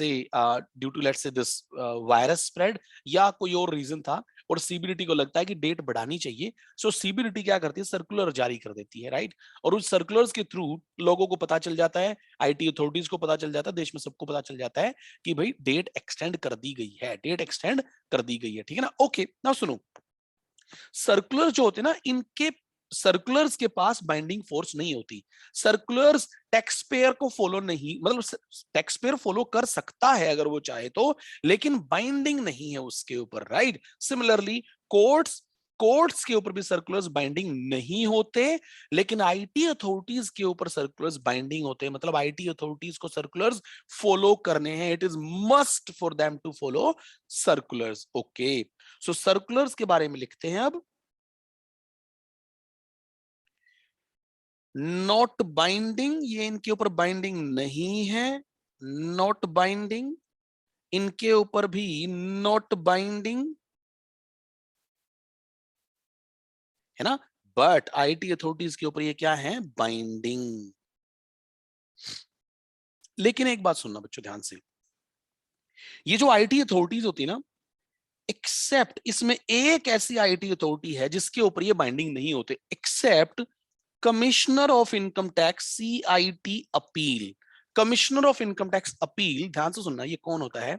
say this virus spread, या कोई और रीजन था, और सीबीडीटी को लगता है कि डेट बढ़ानी चाहिए, सो सीबीडीटी क्या करती है? सर्कुलर जारी कर देती है, राइट? और उस सर्कुलर्स के थ्रू लोगों को पता चल जाता है, आईटी अथॉरिटीज को पता चल जाता है, देश में सबको पता चल जाता है कि भाई डेट एक्सटेंड कर दी गई है, डेट एक्सटेंड कर दी गई है, ठीक है ना? ओके, नाउ सुनो, सर्कुलर जो होते हैं ना, इनके सर्कुलर्स के पास बाइंडिंग फोर्स नहीं होती। सर्कुलर्स टैक्स पेयर को फॉलो नहीं, मतलब टैक्स पेयर फॉलो कर सकता है अगर वो चाहे तो, लेकिन बाइंडिंग नहीं है उसके ऊपर, राइट? सिमिलरली कोर्ट्स, कोर्ट्स के ऊपर भी सर्कुलर्स बाइंडिंग नहीं होते, लेकिन आईटी अथॉरिटीज के ऊपर सर्कुलर्स बाइंडिंग होते हैं। मतलब आईटी अथॉरिटीज को सर्कुलर्स फॉलो करने हैं, it is must for them to follow circulars. Okay, so circulars के बारे में लिखते हैं अब। नॉट बाइंडिंग, ये इनके ऊपर बाइंडिंग नहीं है। नॉट बाइंडिंग, इनके ऊपर भी नॉट बाइंडिंग है ना, बट आईटी अथॉरिटीज के ऊपर ये क्या है? बाइंडिंग। लेकिन एक बात सुनना बच्चों ध्यान से, ये जो आईटी अथॉरिटीज होती है ना, एक्सेप्ट, इसमें एक ऐसी आईटी अथॉरिटी है जिसके ऊपर ये बाइंडिंग नहीं होते, except commissioner of income tax, CIT appeal. Commissioner of income tax appeal, ध्यान से सुनना, ये कौन होता है?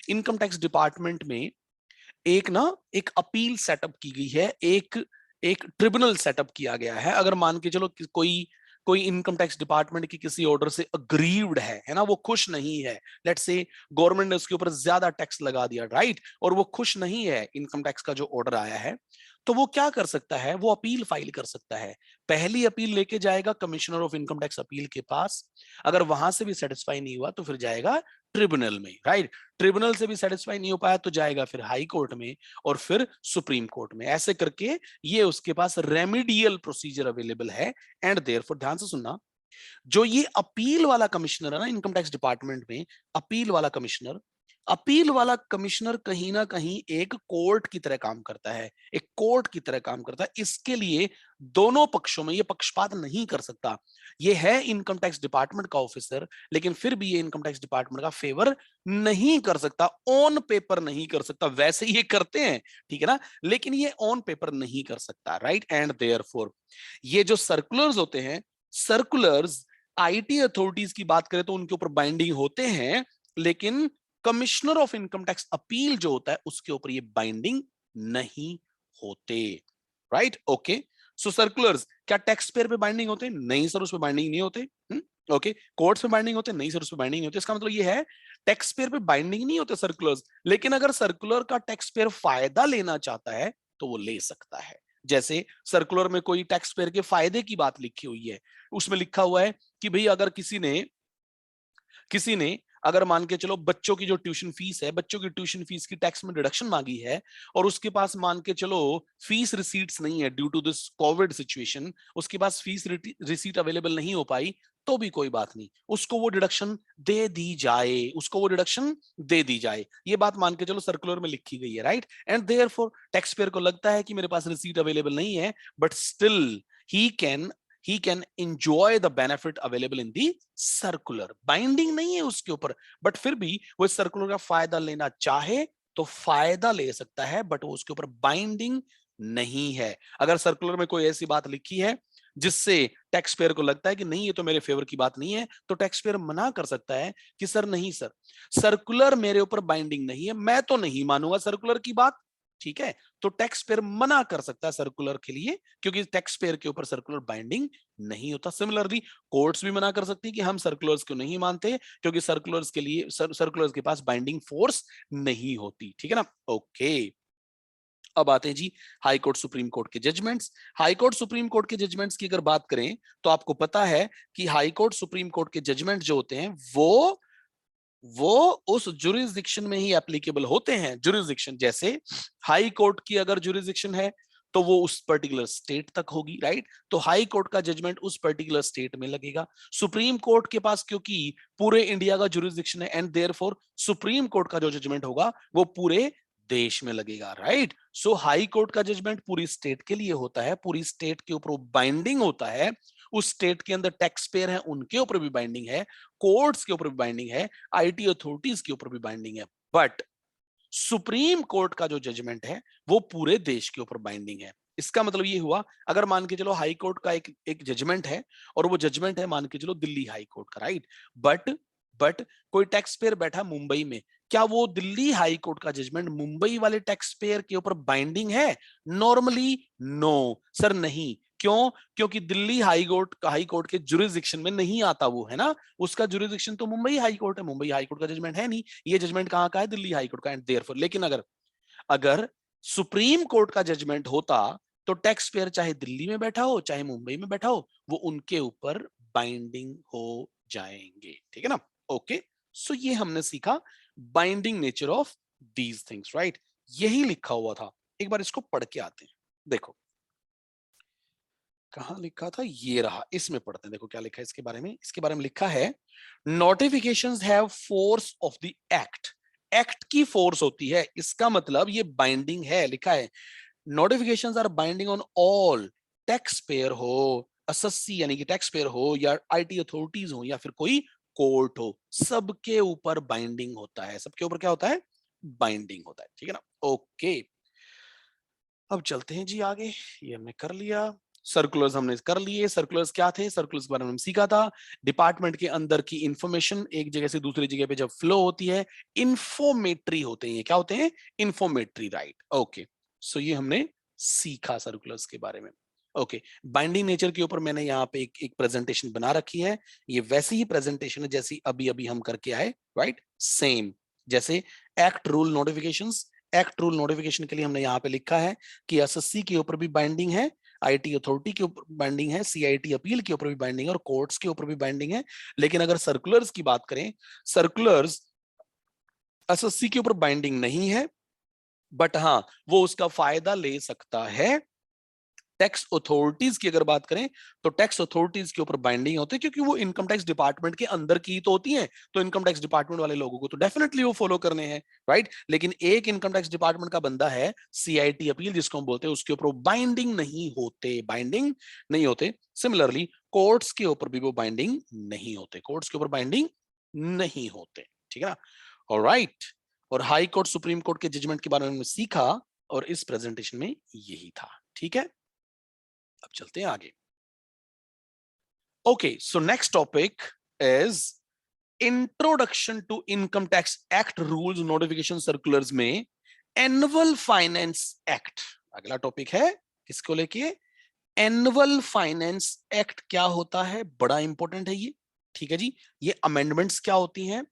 इनकम टैक्स डिपार्टमेंट में एक ना, एक अपील सेटअप की गई है, एक एक ट्रिब्यूनल सेटअप किया गया है। अगर मान के चलो कोई कोई इनकम टैक्स डिपार्टमेंट की किसी ऑर्डर से अग्रीव्ड है ना, वो खुश नहीं है, लेट्स से गवर्नमेंट ने उसके ऊपर ज्यादा टैक्स लगा दिया, राइट? और वो खुश नहीं है इनकम टैक्स का जो ऑर्डर आया है, तो वो क्या कर सकता है? वो अपील फाइल कर सकता है। पहली अपील लेके जाएगा commissioner of income tax appeal के पास, अगर वहां से भी सेटिस्फाई नहीं हुआ तो फिर जाएगा ट्रिब्यूनल में, राइट? ट्रिब्यूनल से भी सेटिस्फाई नहीं हो पाया तो जाएगा फिर हाई कोर्ट में, और फिर सुप्रीम कोर्ट में। ऐसे करके ये उसके पास रेमिडियल प्रोसीजर अवेलेबल है। एंड देयरफॉर, ध्यान से सुनना, जो ये अपील वाला कमिश्नर है ना इनकम टैक्स डिपार्टमेंट में, अपील वाला कमिश्नर, अपील वाला कमिश्नर कहीं ना कहीं एक कोर्ट की तरह काम करता है, एक कोर्ट की तरह काम करता है। इसके लिए दोनों पक्षों में ये पक्षपात नहीं कर सकता। ये है इनकम टैक्स डिपार्टमेंट का ऑफिसर, लेकिन फिर भी ये इनकम टैक्स डिपार्टमेंट का फेवर नहीं कर सकता, ऑन पेपर नहीं कर सकता। वैसे ये करते हैं, ठीक है ना, लेकिन ये ऑन पेपर नहीं कर सकता, राइट? एंड देयरफॉर ये जो सर्कुलर्स होते हैं, सर्कुलर्स आईटी अथॉरिटीज की बात करें तो उनके ऊपर बाइंडिंग होते हैं, लेकिन commissioner of income tax appeal जो होता है उसके ऊपर ये बाइंडिंग नहीं होते, राइट? ओके, सो सर्कुलर्स क्या टैक्स पेयर पे बाइंडिंग होते हैं? नहीं सर, उस पर बाइंडिंग नहीं होते। ओके, कोर्ट्स पे बाइंडिंग होते हैं? नहीं सर, उस पर बाइंडिंग नहीं होते। इसका मतलब ये है टैक्स पेयर पे बाइंडिंग नहीं होते सर्कुलर्स, लेकिन अगर सर्कुलर का टैक्स पेयर फायदा लेना चाहता है तो वो ले सकता है। जैसे सर्कुलर में कोई टैक्स पेयर के फायदे की बात लिखी हुई है, उसमें लिखा हुआ है कि भाई अगर किसी ने अगर मान के चलो बच्चों की जो ट्यूशन फीस है, बच्चों की ट्यूशन फीस की टैक्स में डिडक्शन मांगी है और उसके पास मान के चलो फीस रिसीट्स नहीं है due to this COVID situation, उसके पास फीस रिसीट अवेलेबल नहीं हो पाई, तो भी कोई बात नहीं, उसको वो डिडक्शन दे दी जाए, उसको वो डिडक्शन दे दी जाए। ये बात मान के चलो सर्कुलर में लिखी गई है, right. And therefore tax payer को लगता है कि मेरे पास रिसीट अवेलेबल नहीं है, but still he can enjoy the benefit available in the circular। Binding नहीं है उसके ऊपर, बट फिर भी वो सर्कुलर का फायदा लेना चाहे तो फायदा ले सकता है, बट वो उसके ऊपर बाइंडिंग नहीं है। अगर सर्कुलर में कोई ऐसी बात लिखी है जिससे टैक्स पेयर को लगता है कि नहीं ये तो मेरे फेवर की बात नहीं है, तो टैक्स पेयर मना कर सकता है कि सर नहीं सर, सर्कुलर मेरे ऊपर बाइंडिंग नहीं है, मैं तो नहीं मानूंगा सर्कुलर की बात, ठीक है। तो टैक्स पेयर मना कर सकता है सर्कुलर के लिए, क्योंकि टैक्स पेयर के ऊपर सर्कुलर बाइंडिंग नहीं होता। सिमिलरली कोर्ट्स भी मना कर सकती है कि हम सर्कुलर्स को नहीं मानते, क्योंकि सर्कुलर्स के लिए सर्कुलर्स के पास बाइंडिंग फोर्स नहीं होती, ठीक है ना। ओके, अब आते हैं जी हाई कोर्ट सुप्रीम कोर्ट के judgments. High court supreme court के जजमेंट्स की अगर बात करें तो आपको पता है कि हाई कोर्ट सुप्रीम कोर्ट के जजमेंट जो होते हैं वो उस जुरिस्डिक्शन में ही एप्लीकेबल होते हैं। जुरिस्डिक्शन जैसे हाई कोर्ट की अगर जुरिस्डिक्शन है तो वो उस पर्टिकुलर स्टेट तक होगी, राइट। तो हाई कोर्ट का जजमेंट उस पर्टिकुलर स्टेट में लगेगा। सुप्रीम कोर्ट के पास क्योंकि पूरे इंडिया का जुरिस्डिक्शन है, एंड देयरफॉर सुप्रीम कोर्ट का जो जजमेंट होगा वो पूरे देश में लगेगा, राइट। सो हाई कोर्ट का जजमेंट पूरी स्टेट के लिए होता है, पूरी स्टेट के ऊपर बाइंडिंग होता है, उस स्टेट के अंदर टैक्स पेयर है उनके ऊपर भी बाइंडिंग है, कोर्ट्स के ऊपर भी बाइंडिंग है, आईटी अथॉरिटीज के ऊपर भी बाइंडिंग है। बट सुप्रीम कोर्ट का जो जजमेंट है वो पूरे देश के ऊपर बाइंडिंग है। इसका मतलब ये हुआ, अगर मान के चलो हाई कोर्ट का एक जजमेंट है और वो जजमेंट है मान के चलो दिल्ली हाई कोर्ट का, राइट। बट कोई टैक्स पेयर बैठा मुंबई में, क्या वो दिल्ली हाई कोर्ट का जजमेंट मुंबई वाले टैक्स पेयर के ऊपर बाइंडिंग है? नॉर्मली नो सर, नहीं। क्यों? क्योंकि दिल्ली हाई कोर्ट के जुरिस्डिक्शन में नहीं आता वो, है ना। उसका जुरिस्डिक्शन तो मुंबई हाई कोर्ट है, मुंबई हाई कोर्ट का जजमेंट है नहीं, ये जजमेंट कहाँ का है? दिल्ली हाई कोर्ट का। एंड देयरफॉर लेकिन अगर अगर सुप्रीम कोर्ट का जजमेंट होता तो टैक्स पेयर चाहे दिल्ली में बैठा हो चाहे मुंबई में बैठा हो, वो उनके ऊपर बाइंडिंग हो जाएंगे, ठीक है ना। ओके, सो ये हमने सीखा binding nature of these things, right. यही लिखा हुआ था, एक बार इसको पढ़ के आते हैं। देखो कहां लिखा था, ये रहा, इसमें पढ़ते हैं। देखो क्या लिखा है इसके बारे में। इसके बारे में लिखा है notifications have force of the act. Act की फोर्स होती है, इसका मतलब ये बाइंडिंग है। लिखा है notifications are binding on all taxpayer हो, एसएससी यानी कि टैक्स पेयर हो, या आईटी अथॉरिटीज हो, या फिर कोई कोर्ट हो, सबके ऊपर बाइंडिंग होता है। सबके ऊपर क्या होता है? बाइंडिंग होता है, ठीक है ना। ओके, अब चलते हैं जी आगे। ये हमने कर लिया, सर्कुलर्स हमने कर लिए। सर्कुलर्स क्या थे? सर्कुलर्स के बारे में हमने सीखा था, डिपार्टमेंट के अंदर की इंफॉर्मेशन एक जगह से दूसरी जगह पे जब फ्लो होती है, इंफॉर्मेटरी होते हैं। क्या होते हैं? Informatory, right. ओके, सो ये हमने सीखा सर्कुलर्स के बारे में। ओके, बाइंडिंग नेचर के ऊपर मैंने यहाँ पे एक प्रेजेंटेशन बना रखी है। ये वैसी ही प्रेजेंटेशन है जैसी अभी अभी हम करके आए, राइट, सेम। जैसे act rule notifications, act rule notification के लिए हमने यहाँ पे लिखा है कि एसएससी के ऊपर भी बाइंडिंग है, आईटी अथॉरिटी के ऊपर बाइंडिंग है, सीआईटी अपील के ऊपर भी बाइंडिंग है, और कोर्ट्स के ऊपर भी बाइंडिंग है। लेकिन अगर सर्कुलर्स की बात करें, सर्कुलर्स एसएससी के ऊपर बाइंडिंग नहीं है, बट हाँ वो उसका फायदा ले सकता है। टैक्स अथॉरिटीज की अगर बात करें तो टैक्स अथॉरिटीज के ऊपर बाइंडिंग होती है, क्योंकि वो इनकम टैक्स डिपार्टमेंट के अंदर की तो होती हैं, तो इनकम टैक्स डिपार्टमेंट वाले लोगों को तो डेफिनेटली वो फॉलो करने हैं, राइट। लेकिन एक इनकम टैक्स डिपार्टमेंट का बंदा है सीआईटी अपील जिसको हम बोलते हैं, उसके ऊपर बाइंडिंग नहीं होते, बाइंडिंग नहीं होते। सिमिलरली कोर्ट्स के ऊपर भी वो बाइंडिंग नहीं होते, कोर्ट्स के ऊपर बाइंडिंग नहीं होते, ठीक है ना। ऑलराइट, और हाई कोर्ट सुप्रीम कोर्ट के जजमेंट के बारे में सीखा, और इस प्रेजेंटेशन में यही था, ठीक है। अब चलते हैं आगे। Okay, so next topic is introduction to income tax act rules notification circulars में एनुअल फाइनेंस एक्ट। अगला टॉपिक है किसको लेके? एनुअल फाइनेंस एक्ट क्या होता है, बड़ा इंपॉर्टेंट है ये, ठीक है जी। ये अमेंडमेंट्स क्या होती हैं,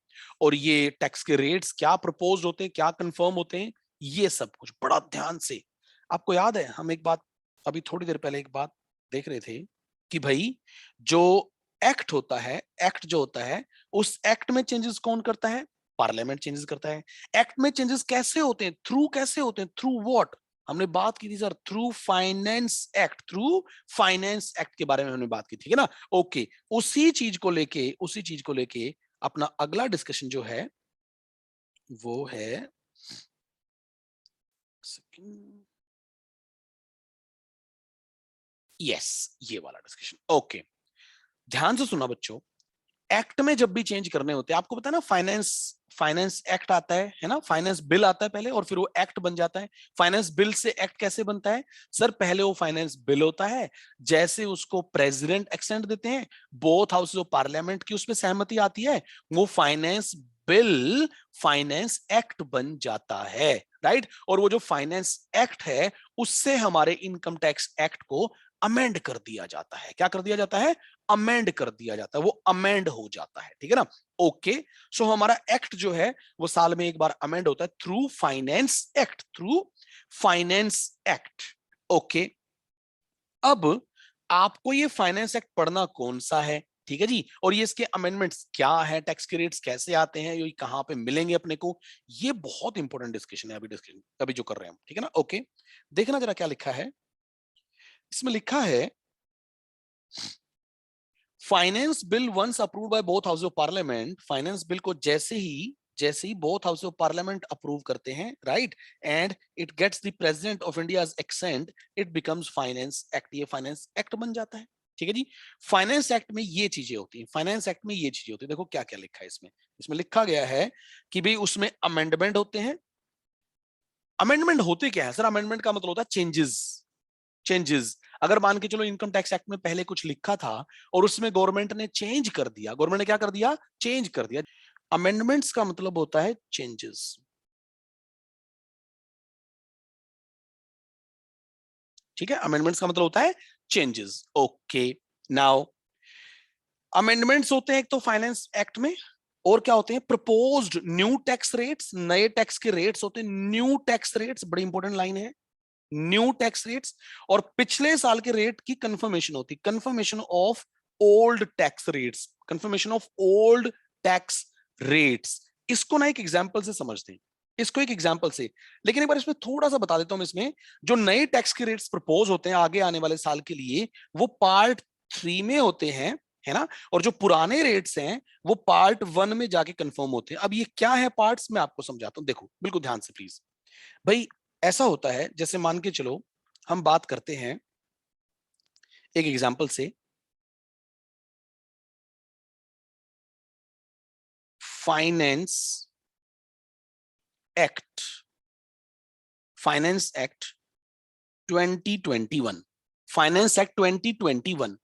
और ये टैक्स के रेट्स क्या प्रपोज होते हैं, क्या कंफर्म होते हैं, ये सब कुछ बड़ा ध्यान से। आपको याद है हम एक बात, अभी थोड़ी देर पहले एक बात देख रहे थे कि भाई जो एक्ट होता है, एक्ट जो होता है उस एक्ट में चेंजेस कौन करता है? पार्लियामेंट चेंजेस करता है। एक्ट में चेंजेस कैसे होते हैं? थ्रू कैसे होते हैं? Through what? हमने बात की थी sir, through finance act, through finance act के बारे में हमने बात की थी, है ना? ओके, उसी चीज को लेके अपना अगला डिस्कशन जो है वो है, यस, ये वाला डिस्कशन। ओके, ध्यान से सुना बच्चों, एक्ट में जब भी चेंज करने होते हैं, आपको पता है ना, फाइनेंस एक्ट आता है ना, फाइनेंस बिल आता है पहले और फिर वो एक्ट बन जाता है। फाइनेंस बिल से एक्ट कैसे बनता है? सर पहले वो फाइनेंस बिल होता है, जैसे उसको प्रेसिडेंट एक्सेंट देते हैं, बोथ हाउसेस ऑफ पार्लियामेंट की उसमें सहमति आती है, वो फाइनेंस बिल फाइनेंस एक्ट बन जाता है, राइट? और वो जो फाइनेंस एक्ट है उससे हमारे इनकम टैक्स एक्ट को अमेंड कर दिया जाता है। क्या कर दिया जाता है? अमेंड कर दिया जाता है, वो अमेंड हो जाता है, ठीक है ना? ओके, सो हमारा एक्ट जो है वो साल में एक बार अमेंड होता है through finance act, through finance act. Okay, अब आपको ये फाइनेंस एक्ट पढ़ना कौन सा है, ठीक है जी, और ये इसके अमेंडमेंट्स क्या है, टैक्स के रेट्स कैसे आते हैं, ये कहां पे मिलेंगे अपने को, ये बहुत इंपॉर्टेंट डिस्कशन है अभी जो कर रहे हैं हम, ठीक है ना? ओके, देखना जरा क्या लिखा है इसमें। लिखा है finance bill once approved by both house of parliament, finance bill को जैसे ही both house of parliament approve करते हैं, right, and it gets the president of India's assent, it becomes finance act, ये फाइनेंस एक्ट बन जाता है, ठीक है जी। फाइनेंस एक्ट में ये चीजें होती हैं, फाइनेंस एक्ट में ये चीजें होती है, देखो क्या क्या लिखा है इसमें। इसमें लिखा गया है कि भाई उसमें अमेंडमेंट होते हैं। अमेंडमेंट होते क्या है सर? अमेंडमेंट का मतलब होता है चेंजेस, चेंजेस। अगर मान के चलो इनकम टैक्स एक्ट में पहले कुछ लिखा था और उसमें गवर्नमेंट ने चेंज कर दिया, गवर्नमेंट ने क्या कर दिया? चेंज कर दिया। अमेंडमेंट्स का मतलब होता है चेंजेस, ठीक है? अमेंडमेंट्स का मतलब होता है चेंजेस। ओके, नाउ अमेंडमेंट्स होते हैं एक तो फाइनेंस एक्ट में, और क्या होते हैं? प्रपोज्ड न्यू टैक्स रेट्स, नए टैक्स के रेट्स होते हैं, न्यू टैक्स रेट्स, बड़ी इंपॉर्टेंट लाइन है, न्यू टैक्स रेट्स। और पिछले साल के रेट की कंफर्मेशन होती, confirmation of old tax rates, confirmation of old tax rates. इसको ना एक एग्जांपल से समझते हैं, इसको एक एग्जांपल से। लेकिन एक बार इसमें थोड़ा सा बता देता हूं, इसमें जो नए टैक्स के रेट्स प्रपोज होते हैं आगे आने वाले साल के लिए, वो पार्ट 3 में होते हैं, है ना? और जो पुराने रेट्स हैं वो पार्ट 1 में जाके कंफर्म होते हैं। अब ये क्या है पार्ट्स, मैं आपको समझाता हूं, देखो बिल्कुल ध्यान से प्लीज। भाई ऐसा होता है, जैसे मान के चलो हम बात करते हैं एक एग्जांपल से, finance act, finance act 2021, finance act 2021।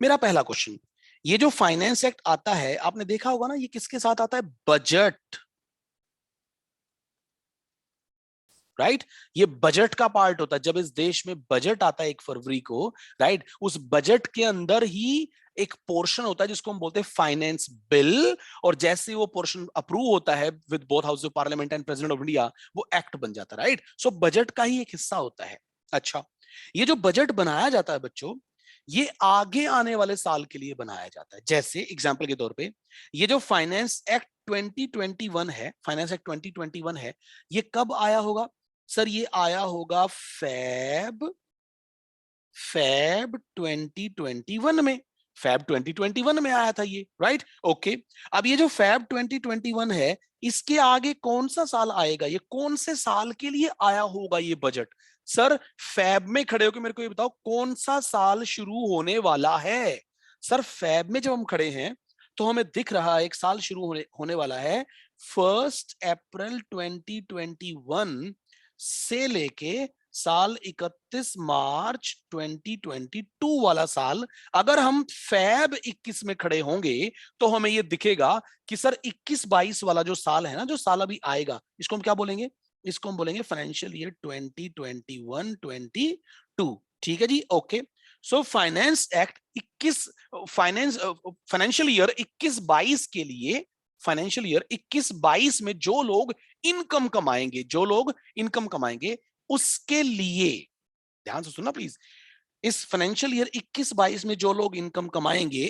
मेरा पहला क्वेश्चन, ये जो फाइनेंस एक्ट आता है आपने देखा होगा ना, ये किसके साथ आता है? Budget, right? ये बजट का पार्ट होता है। जब इस देश में बजट आता है 1 फरवरी को, राइट, उस बजट के अंदर ही एक पोर्शन होता है जिसको हम बोलते हैं फाइनेंस बिल, और जैसे वो पोर्शन अप्रूव होता है with both house of parliament and president of India, वो एक्ट बन जाता है, राइट? सो बजट का ही एक हिस्सा होता है। अच्छा, ये जो बजट बनाया जाता है बच्चों, ये आगे आने वाले साल के लिए बनाया जाता है। जैसे एग्जाम्पल के तौर पे, ये जो फाइनेंस एक्ट 2021 है, फाइनेंस एक्ट 2021 है, ये कब आया होगा? सर ये आया होगा फैब 2021 में, फैब 2021 में आया था ये, राइट? ओके, अब ये जो फैब 2021 है, इसके आगे कौन सा साल आएगा? ये कौन से साल के लिए आया होगा ये बजट? सर फैब में खड़े होकर मेरे को ये बताओ कौन सा साल शुरू होने वाला है? सर फैब में जब हम खड़े हैं तो हमें दिख रहा है एक साल शुरू होने वाला है 1 अप्रैल 2021 से लेके साल 31 मार्च 2022 वाला साल। अगर हम फैब 21 में खड़े होंगे तो हमें यह दिखेगा कि सर 21-22 वाला जो साल है ना, जो साल अभी आएगा, इसको हम क्या बोलेंगे? इसको हम बोलेंगे फाइनेंशियल ईयर 2021-22, ठीक है जी। Okay, so finance act 21 financial year 21-22 के लिए, फाइनेंशियल ईयर 21-22 में जो लोग इनकम कमाएंगे, जो लोग इनकम कमाएंगे उसके लिए, ध्यान से सुनना प्लीज, इस फाइनेंशियल ईयर 21-22 में जो लोग इनकम कमाएंगे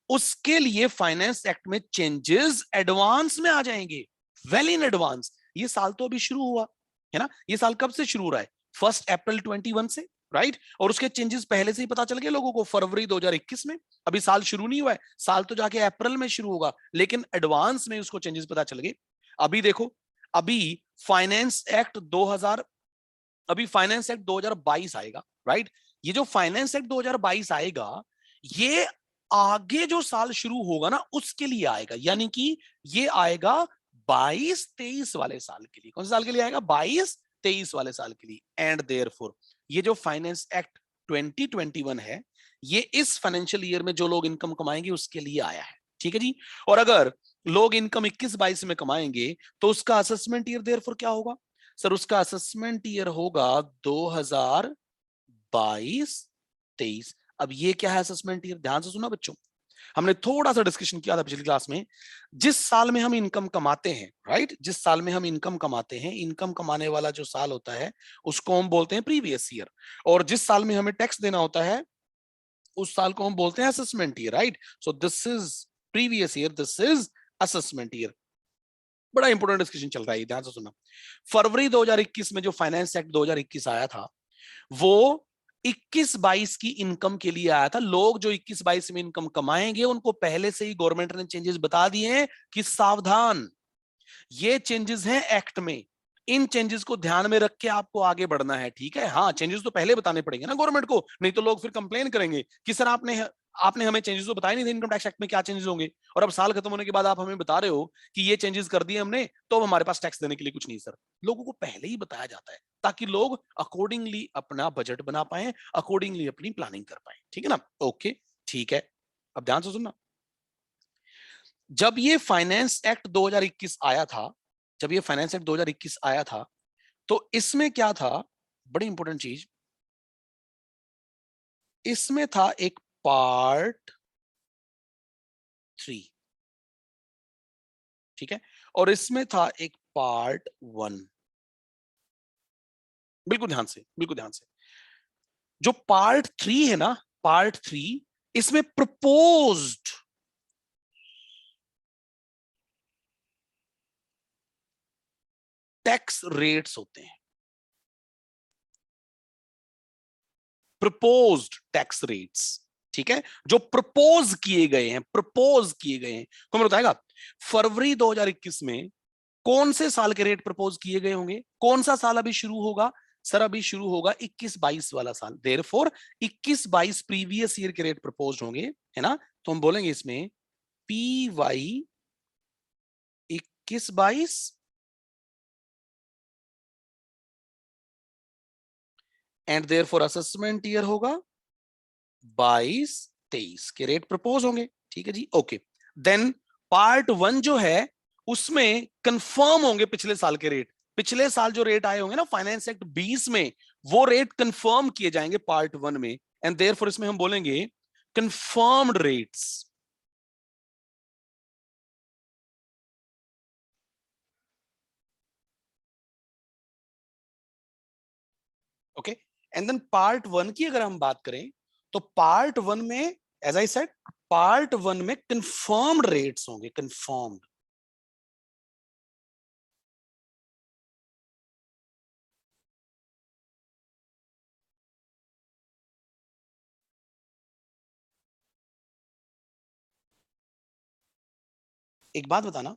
उसके लिए फाइनेंस एक्ट में चेंजेस एडवांस में आ जाएंगे, वेल इन एडवांस। ये साल तो अभी शुरू हुआ है ना, ये साल कब से शुरू हो रहा है? 1 अप्रैल 21 से, राइट? और उसके चेंजेस पहले से ही पता चल गए लोगों को फरवरी 2021 में। अभी साल शुरू नहीं हुआ है, साल तो जाके अप्रैल में शुरू होगा, लेकिन एडवांस में उसको चेंजेस पता चल गए। अभी देखो, अभी फाइनेंस एक्ट 2000, अभी फाइनेंस एक्ट 2022 आएगा, राइट? ये जो फाइनेंस एक्ट 2022 आएगा, ये आगे जो साल शुरू होगा ना उसके लिए आएगा, यानी कि ये आएगा 22-23 वाले साल के लिए। कौन से साल के लिए आएगा? 22-23 वाले साल के लिए। एंड देयरफॉर ये जो फाइनेंस एक्ट 2021 है, ये इस फाइनेंशियल ईयर में जो लोग इनकम कमाएंगे उसके लिए आया है, ठीक है जी। और अगर लोग इनकम 21-22 में कमाएंगे तो उसका असेसमेंट ईयर देयरफॉर क्या होगा? सर उसका असेसमेंट ईयर होगा 2022-23। अब ये क्या है असेसमेंट ईयर? ध्यान से सुना बच्चों, हमने थोड़ा सा डिस्कशन किया था पिछली क्लास में। जिस साल में हम इनकम कमाते हैं, राइट, जिस साल में हम इनकम कमाते हैं, इनकम कमाने वाला जो साल होता है उसको हम बोलते हैं प्रीवियस ईयर। और जिस साल में हमें टैक्स देना होता है उस साल को हम बोलते हैं assessment year, right? So this is previous year, this is assessment year. बड़ा इंपॉर्टेंट डिस्कशन चल रहा है, ध्यान से सुनना। फरवरी 2021 में जो फाइनेंस एक्ट 2021 आया था, वो 21-22 की इनकम के लिए आया था। लोग जो 21-22 में इनकम कमाएंगे उनको पहले से ही गवर्नमेंट ने चेंजेस बता दिए हैं कि सावधान, ये चेंजेस हैं एक्ट में, इन चेंजेस को ध्यान में रख के आपको आगे बढ़ना है, ठीक है? हाँ, चेंजेस तो पहले बताने पड़ेंगे ना गवर्नमेंट को, नहीं तो लोग फिर कंप्लेन करेंगे कि सर आपने आपने हमें चेंजेस तो बताए नहीं थे इनकम टैक्स एक्ट में क्या चेंजेस होंगे, और अब साल खत्म होने के बाद आप हमें बता रहे हो कि ये चेंजेस कर दिए हमने, तो अब हमारे पास टैक्स देने के लिए कुछ नहीं। सर लोगों को पहले ही बताया जाता है ताकि लोग अकॉर्डिंगली अपना बजट बना पाए, अकॉर्डिंगली अपनी प्लानिंग कर पाए, ठीक है ना? ओके, ठीक है। अब ध्यान से सुनना, जब ये फाइनेंस एक्ट 2021 आया था, जब ये फाइनेंस एक्ट 2021 आया था, तो इसमें क्या था? बड़ी इंपॉर्टेंट चीज, इसमें था एक पार्ट 3, ठीक है, और इसमें था एक पार्ट 1। बिल्कुल ध्यान से, बिल्कुल ध्यान से। जो पार्ट 3 है ना, पार्ट 3, इसमें प्रपोज्ड टैक्स रेट्स होते हैं, प्रपोज्ड टैक्स रेट्स, ठीक है, जो प्रपोज किए गए हैं, प्रपोज किए गए हैं। कौन बताएगा फरवरी 2021 में कौन से साल के रेट प्रपोज किए गए होंगे? कौन सा साल अभी शुरू होगा? सर अभी शुरू होगा 21-22 वाला साल, देयरफॉर 21-22 प्रीवियस ईयर के रेट प्रपोज होंगे, है ना? तो हम बोलेंगे इसमें P Y 21-22 and therefore assessment year होगा 22-23 के रेट प्रपोज होंगे, ठीक है जी। ओके, देन पार्ट 1 जो है उसमें कंफर्म होंगे पिछले साल के रेट, पिछले साल जो रेट आए होंगे ना फाइनेंस एक्ट 20 में, वो रेट कंफर्म किए जाएंगे पार्ट 1 में, एंड देयरफॉर इसमें हम बोलेंगे confirmed rates. Okay, and then part 1 की अगर हम बात करें तो पार्ट 1 में, एज आई सेड, पार्ट 1 में कंफर्म्ड रेट्स होंगे, कंफर्म्ड। एक बात बताना,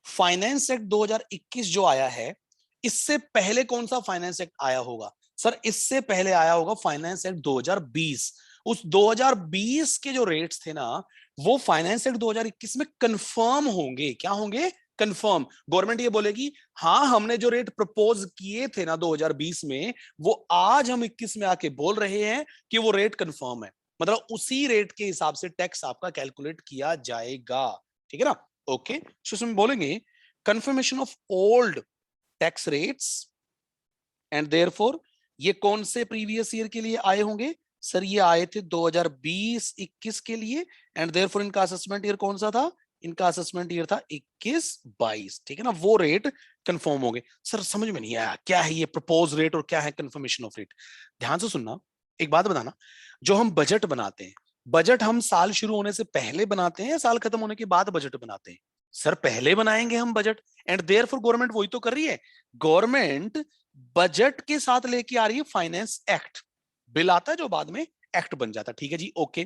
फाइनेंस एक्ट 2021 जो आया है, इससे पहले कौन सा फाइनेंस एक्ट आया होगा? सर इससे पहले आया होगा फाइनेंस एक्ट 2020। उस 2020 के जो रेट्स थे ना, वो फाइनेंस एक्ट 2021 में कंफर्म होंगे। क्या होंगे? कंफर्म। गवर्नमेंट ये बोलेगी हाँ हमने जो रेट प्रपोज किए थे ना 2020 में, वो आज हम 21 में आके बोल रहे हैं कि वो रेट कंफर्म है, मतलब उसी रेट के हिसाब से टैक्स आपका कैलकुलेट किया जाएगा, ठीक है ना? ओके, सो इसमें बोलेंगे confirmation of old tax rates and therefore ये कौन से प्रीवियस ईयर के लिए आए होंगे? सर ये आए थे 2020-21 के लिए, एंड देयरफॉर इनका असेसमेंट ईयर कौन सा था? इनका असेसमेंट ईयर था 21-22, ठीक है ना? वो रेट कंफर्म हो गए। सर समझ में नहीं आया क्या है ये प्रपोज रेट और क्या है कंफर्मेशन ऑफ रेट? ध्यान से सुनना, एक बात बताना, जो हम बजट बनाते हैं, बजट हम साल शुरू होने से पहले बनाते हैं या साल खत्म होने के बाद बजट बनाते हैं? सर पहले बनाएंगे हम बजट, एंड देयरफॉर गवर्नमेंट वही तो कर रही है। गवर्नमेंट बजट के साथ लेके आ रही है फाइनेंस एक्ट। बिल आता है जो बाद में एक्ट बन जाता है, ठीक है जी, ओके।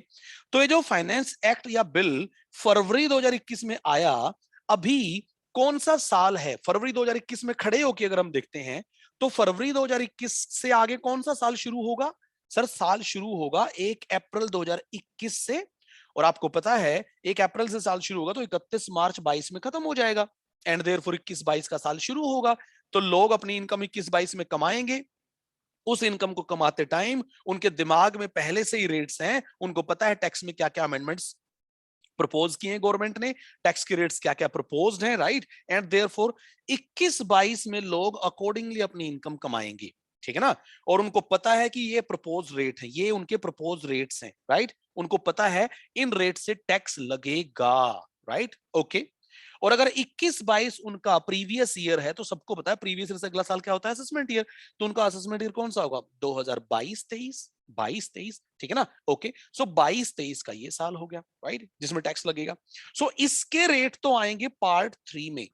तो ये जो फाइनेंस एक्ट या बिल फरवरी 2021 में आया, अभी कौन सा साल है? फरवरी 2021 में खड़े होके अगर हम देखते हैं तो फरवरी 2021 से आगे कौन सा साल शुरू होगा? सर साल शुरू होगा 1 अप्रैल 2021 से, और आपको पता है 1 अप्रैल से साल शुरू होगा तो 31 मार्च 22 में खत्म हो जाएगा, एंड देयरफॉर 21-22 का साल शुरू होगा। तो लोग अपनी इनकम 21-22 में कमाएंगे। उस इनकम को कमाते टाइम उनके दिमाग में पहले से ही रेट्स हैं, उनको पता है टैक्स में क्या क्या अमेंडमेंट्स प्रपोज किए गवर्नमेंट ने, टैक्स के रेट्स क्या क्या प्रपोज्ड हैं, राइट, एंड देयरफॉर 21-22 में लोग अकॉर्डिंगली अपनी इनकम कमाएंगे, ठीक है ना। और उनको पता है कि ये प्रपोज रेट है, ये उनके प्रपोज रेट्स हैं, राइट, उनको पता है इन रेट से टैक्स लगेगा, राइट, ओके। और अगर 21-22 उनका प्रीवियस ईयर है तो सबको पता है प्रीवियस ईयर से अगला साल क्या होता है? Assessment year. तो उनका असेसमेंट ईयर कौन सा होगा? 2022-23, 22-23, ठीक है ना, ओके। सो 22-23 का ये साल हो गया, राइट, जिसमें टैक्स लगेगा। सो इसके रेट तो आएंगे पार्ट 3 में,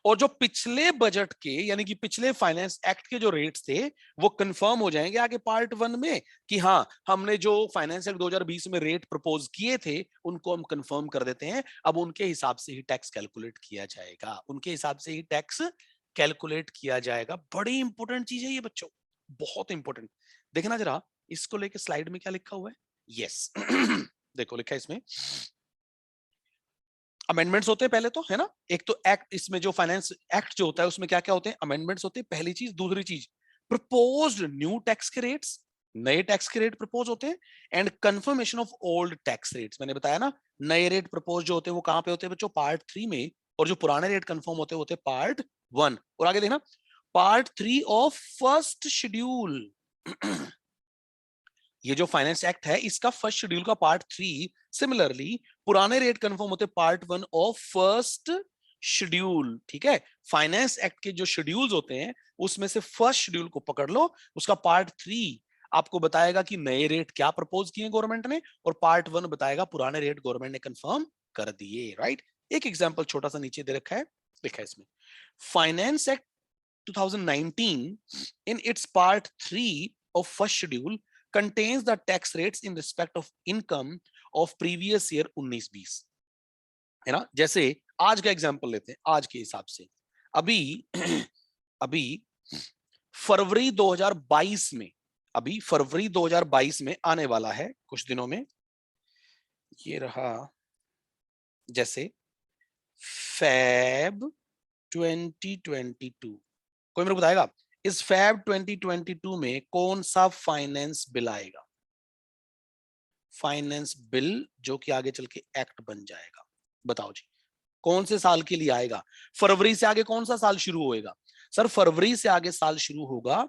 और जो पिछले बजट के यानी कि पिछले फाइनेंस एक्ट के जो रेट्स थे वो कंफर्म हो जाएंगे आगे पार्ट 1 में, कि हाँ हमने जो फाइनेंस एक्ट 2020 में रेट प्रपोज किए थे उनको हम कंफर्म कर देते हैं, अब उनके हिसाब से ही टैक्स कैलकुलेट किया जाएगा, उनके हिसाब से ही टैक्स कैलकुलेट किया जाएगा। बड़ी इंपॉर्टेंट चीज है ये बच्चों, बहुत इंपॉर्टेंट। देखना जरा इसको लेके स्लाइड में क्या लिखा हुआ है। यस देखो लिखा है इसमें, अमेंडमेंट्स होते हैं पहले तो, है ना। एक तो एक्ट, इसमें जो फाइनेंस एक्ट जो होता है उसमें क्या क्या होते हैं? अमेंडमेंट्स होते हैं, पहली चीज। दूसरी चीज प्रपोज्ड न्यू टैक्स के रेट्स, नए टैक्स के रेट प्रपोज होते हैं, and confirmation of old tax rates. मैंने बताया ना, नए रेट प्रपोज जो होते हैं वो कहां पे होते हैं बच्चों? पार्ट 3 में, और जो पुराने रेट कंफर्म होते हैं पार्ट 1। और आगे देखना पार्ट 3 ऑफ फर्स्ट शेड्यूल ये जो फाइनेंस एक्ट है इसका फर्स्ट शेड्यूल का पार्ट 3, सिमिलरली पुराने रेट कंफर्म होते पार्ट 1 ऑफ फर्स्ट शेड्यूल, ठीक है। फाइनेंस एक्ट के जो शेड्यूल्स होते हैं उसमें से फर्स्ट शेड्यूल को पकड़ लो, उसका पार्ट 3 आपको बताएगा कि नए रेट क्या प्रपोज किए गवर्नमेंट ने, और पार्ट 1 बताएगा पुराने रेट गवर्नमेंट ने कंफर्म कर दिए, राइट। एक एग्जांपल छोटा सा नीचे दे रखा है, लिखा है इसमें, finance act 2019 in its part 3 of first schedule contains the tax rates in respect of income of previous year 19-20, है ना। जैसे आज का एग्जांपल लेते हैं, आज के हिसाब से अभी अभी फरवरी 2022 में, अभी फरवरी 2022 में आने वाला है कुछ दिनों में, ये रहा जैसे फैब 2022। कोई मेरे को बताएगा इस फैब 2022 में कौन सा फाइनेंस बिल आएगा? फाइनेंस बिल जो कि आगे चल के एक्ट बन जाएगा, बताओ जी कौन से साल के लिए आएगा? फरवरी से आगे कौन सा साल शुरू होएगा? सर फरवरी से आगे साल शुरू होगा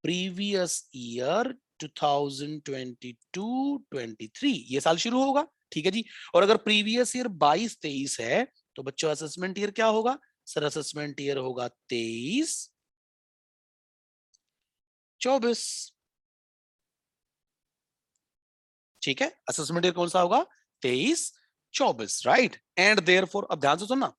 प्रीवियस ईयर 2022-23, ये साल शुरू होगा, ठीक है जी। और अगर प्रीवियस ईयर 22-23 है तो बच्चों असेसमेंट ईयर क्या होगा? सर असेसमेंट ईयर होगा 23-24, ठीक है। असेसमेंट ईयर कौन सा होगा? 23-24, राइट। एंड देयरफॉर अब ध्यान से सुनना,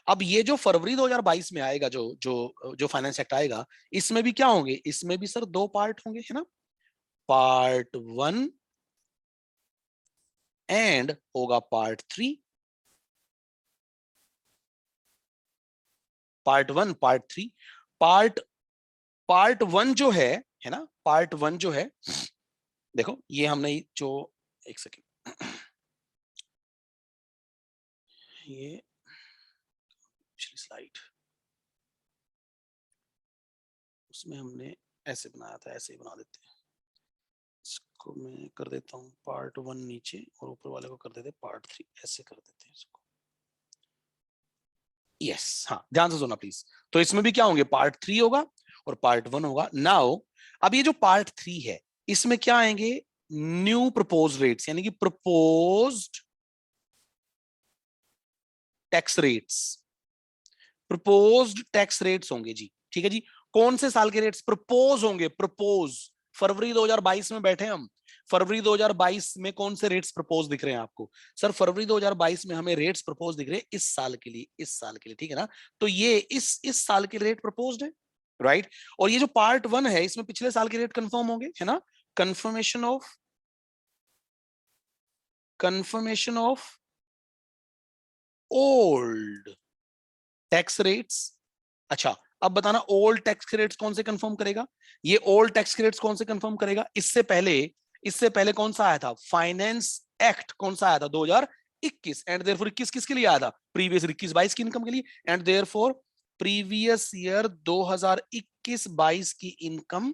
अब ये जो फरवरी 2022 में आएगा, जो जो जो फाइनेंस एक्ट आएगा, इसमें भी क्या होंगे? इसमें भी सर 2 पार्ट होंगे, है ना। पार्ट 1 एंड होगा part 3। Part 1 part 3, part part 1 जो है ना, पार्ट 1 जो है, देखो ये हमने जो, एक सेकेंड, ये पिछली स्लाइड उसमें हमने ऐसे बनाया था, ऐसे ही बना देते हैं। इसको मैं कर देता हूँ पार्ट 1 नीचे, और ऊपर वाले को कर देते पार्ट 3, ऐसे कर देते हैं इसको। यस, हाँ ध्यान से सुनना प्लीज। तो इसमें भी क्या होंगे? पार्ट 3 होगा और पार्ट 1 होगा। नाउ अब ये जो पार्ट 3 है इसमें क्या आएंगे? न्यू प्रपोज रेट्स, यानी कि proposed tax rates, proposed tax rates होंगे जी, ठीक है जी। कौन से साल के रेट्स प्रपोज होंगे? प्रपोज, फरवरी 2022 में बैठे हम, फरवरी 2022 में कौन से रेट्स प्रपोज दिख रहे हैं आपको? सर फरवरी 2022 में हमें रेट्स प्रपोज दिख रहे हैं इस साल के लिए, इस साल के लिए, ठीक है ना? तो ये इस साल के रेट प्रपोज्ड है, राइट? और ये जो पार्ट 1 है इसमें पिछले साल के रेट कंफर्म होंगे, है ना? Confirmation of old tax rates. अच्छा, अब बताना ओल्ड टैक्स रेट्स कौन से कंफर्म करेगा? ये ओल्ड टैक्स रेट्स कौन से कंफर्म करेगा? इससे पहले कौन सा आया था? फाइनेंस एक्ट कौन सा आया था? 2021। एंड देयरफॉर 21 किसके लिए आया था? प्रीवियस 21-22 की इनकम के लिए। एंड देयरफॉर प्रीवियस ईयर 2021-22 की इनकम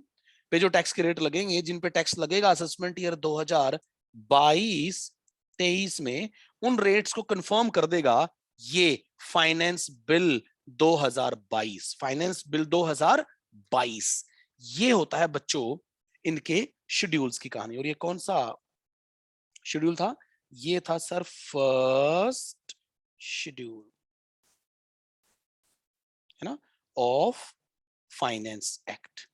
पे जो टैक्स के रेट लगेंगे, जिन पे टैक्स लगेगा असेसमेंट ईयर 2022-23 में, उन रेट्स को कंफर्म कर देगा ये फाइनेंस बिल 2022। फाइनेंस बिल 2022 ये होता है बच्चों इनके शेड्यूल्स की कहानी। और ये कौन सा शेड्यूल था? ये था सर फर्स्ट शेड्यूल, है ना, of finance act.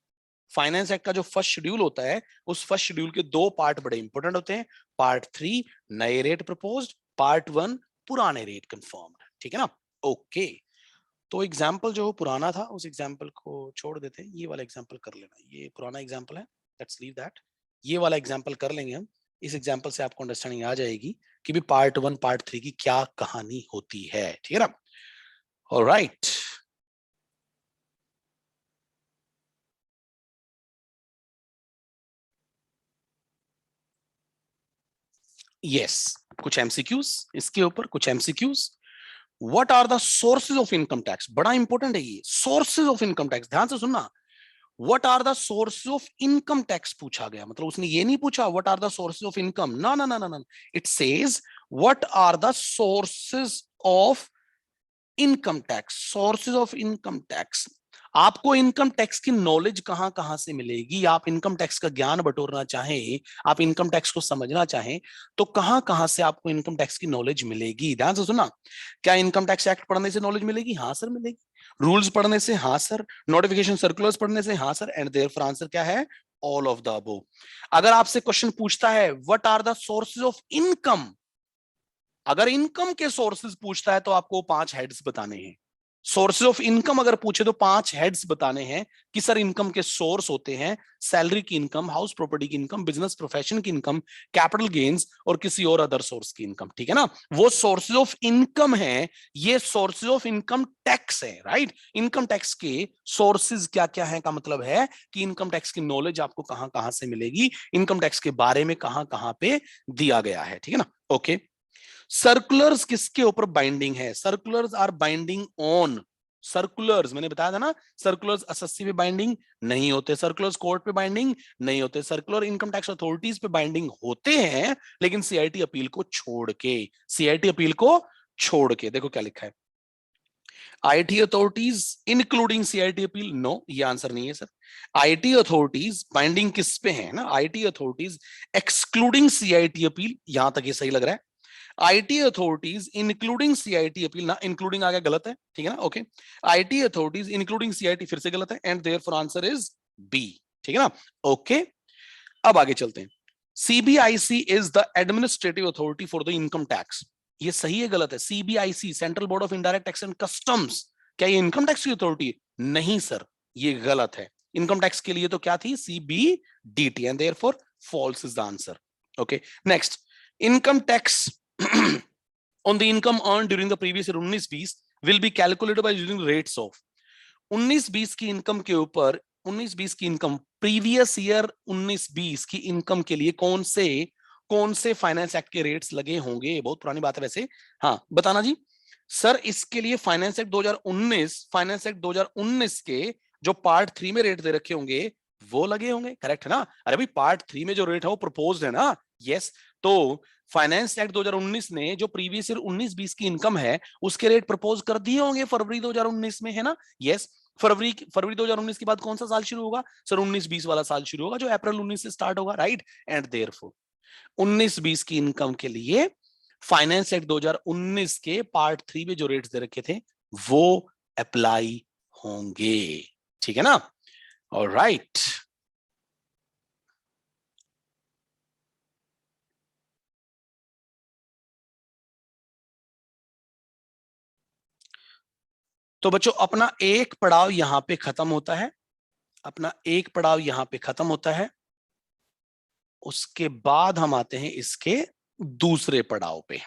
Finance act का जो फर्स्ट शेड्यूल होता है, उस फर्स्ट शेड्यूल के दो पार्ट बड़े इंपॉर्टेंट होते हैं। पार्ट 3 नए रेट प्रपोज्ड, पार्ट 1 पुराने रेट कंफर्म्ड, ठीक है ना? ओके, तो एग्जाम्पल जो पुराना था उस एग्जाम्पल को छोड़ देते हैं, ये वाला एग्जाम्पल कर लेना। ये पुराना एग्जाम्पल है, लेट्स लीव दैट। ये वाला एग्जाम्पल कर लेंगे हम। इस एग्जाम्पल से आपको अंडरस्टैंडिंग आ जाएगी कि भी पार्ट 1 पार्ट 3 की क्या कहानी होती है, ठीक है ना? ऑलराइट, यस, कुछ एमसीक्यूज इसके ऊपर, कुछ MCQs. What are the sources of income tax? बड़ा इंपॉर्टेंट है ये, सोर्सेज ऑफ इनकम टैक्स, ध्यान से सुनना। What are the sources of income tax पूछा गया, मतलब उसने ये नहीं पूछा what are the sources of income, ना ना ना ना ना, it says what are the sources of income tax. Sources of income tax, आपको इनकम टैक्स की नॉलेज कहां कहां से मिलेगी? आप इनकम टैक्स का ज्ञान बटोरना चाहें, आप इनकम टैक्स को समझना चाहें, तो कहां कहां से आपको इनकम टैक्स की नॉलेज मिलेगी? ध्यान से सुना। क्या इनकम टैक्स एक्ट पढ़ने से नॉलेज मिलेगी? हाँ सर मिलेगी। रूल्स पढ़ने से? हाँ सर। नोटिफिकेशन सर्कुलर्स पढ़ने से? हाँ सर। एंड देयरफॉर आंसर क्या है? All of the above. अगर आपसे क्वेश्चन पूछता है what are the sources of income, अगर इनकम के सोर्सेज पूछता है तो आपको 5 हेड्स बताने हैं। सोर्सेज ऑफ इनकम अगर पूछे तो 5 हेड्स बताने हैं कि सर इनकम के सोर्स होते हैं सैलरी की इनकम, हाउस प्रॉपर्टी की इनकम, बिजनेस प्रोफेशन की इनकम, कैपिटल गेन्स और किसी और अदर सोर्स की इनकम, ठीक है ना? वो सोर्सेज ऑफ इनकम है, ये सोर्सेज ऑफ इनकम टैक्स है, राइट? इनकम टैक्स के सोर्सेज क्या क्या है का मतलब है कि इनकम टैक्स की नॉलेज आपको कहां कहां से मिलेगी, इनकम टैक्स के बारे में कहां कहां पे दिया गया है, ठीक है ना? ओके, सर्कुलर्स किसके ऊपर बाइंडिंग है? Circulars are binding on, circulars मैंने बताया था ना, सर्कुलर्स एसएससी पे बाइंडिंग नहीं होते, सर्कुलर्स कोर्ट पे बाइंडिंग नहीं होते, सर्कुलर इनकम टैक्स अथॉरिटीज पे बाइंडिंग होते हैं, लेकिन सीआईटी अपील को छोड़ के, सीआईटी अपील को छोड़ के। देखो क्या लिखा है, IT authorities including CIT appeal, no ये आंसर नहीं है सर। आईटी अथॉरिटीज बाइंडिंग किस पे है ना, IT authorities excluding CIT appeal, यहां तक ये सही लग रहा है। IT authorities including CIT appeal, ना इंक्लूडिंग आगे गलत है, ठीक है ना? Okay, IT authorities including CIT फिर से गलत है, and therefore answer is B, ठीक है ना? ओके, अब आगे चलते हैं। CBIC is the administrative authority for the income tax, ये सही है गलत है? CBIC central board of indirect tax and customs, क्या ये इनकम टैक्स की अथॉरिटी? नहीं सर, ये गलत है। इनकम टैक्स के लिए तो क्या थी? CBDT, and therefore false is the answer. Okay, next, income tax on the income earned during the previous year 19-20 will be calculated by using rates of 19-20 की इनकम के ऊपर, 19-20 की इनकम, प्रीवियस ईयर 19-20 की इनकम के लिए कौन से finance act के रेट्स लगे होंगे? बहुत पुरानी बात है वैसे, हाँ बताना जी। सर इसके लिए फाइनेंस एक्ट 2019 के जो पार्ट 3 में रेट दे रखे होंगे वो लगे होंगे, करेक्ट है ना? अरे भाई पार्ट 3 में जो रेट है वो प्रपोज्ड है ना, यस। तो फाइनेंस एक्ट 2019 ने जो प्रीवियस ईयर 19-20 की इनकम है उसके रेट प्रपोज कर दिए होंगे फरवरी 2019 में, है ना? यस, फरवरी 2019 के बाद कौन सा साल शुरू होगा? सर 19-20 वाला साल शुरू होगा जो अप्रैल 19 से स्टार्ट होगा, राइट? एंड देयरफॉर 19-20 की इनकम के लिए फाइनेंस एक्ट 2019 के पार्ट 3 में जो रेट्स दे रखे थे वो अप्लाई होंगे, ठीक है ना? ऑलराइट, तो बच्चों अपना एक पड़ाव यहां पे खत्म होता है, अपना एक पड़ाव यहां पे खत्म होता है, उसके बाद हम आते हैं इसके दूसरे पड़ाव पे।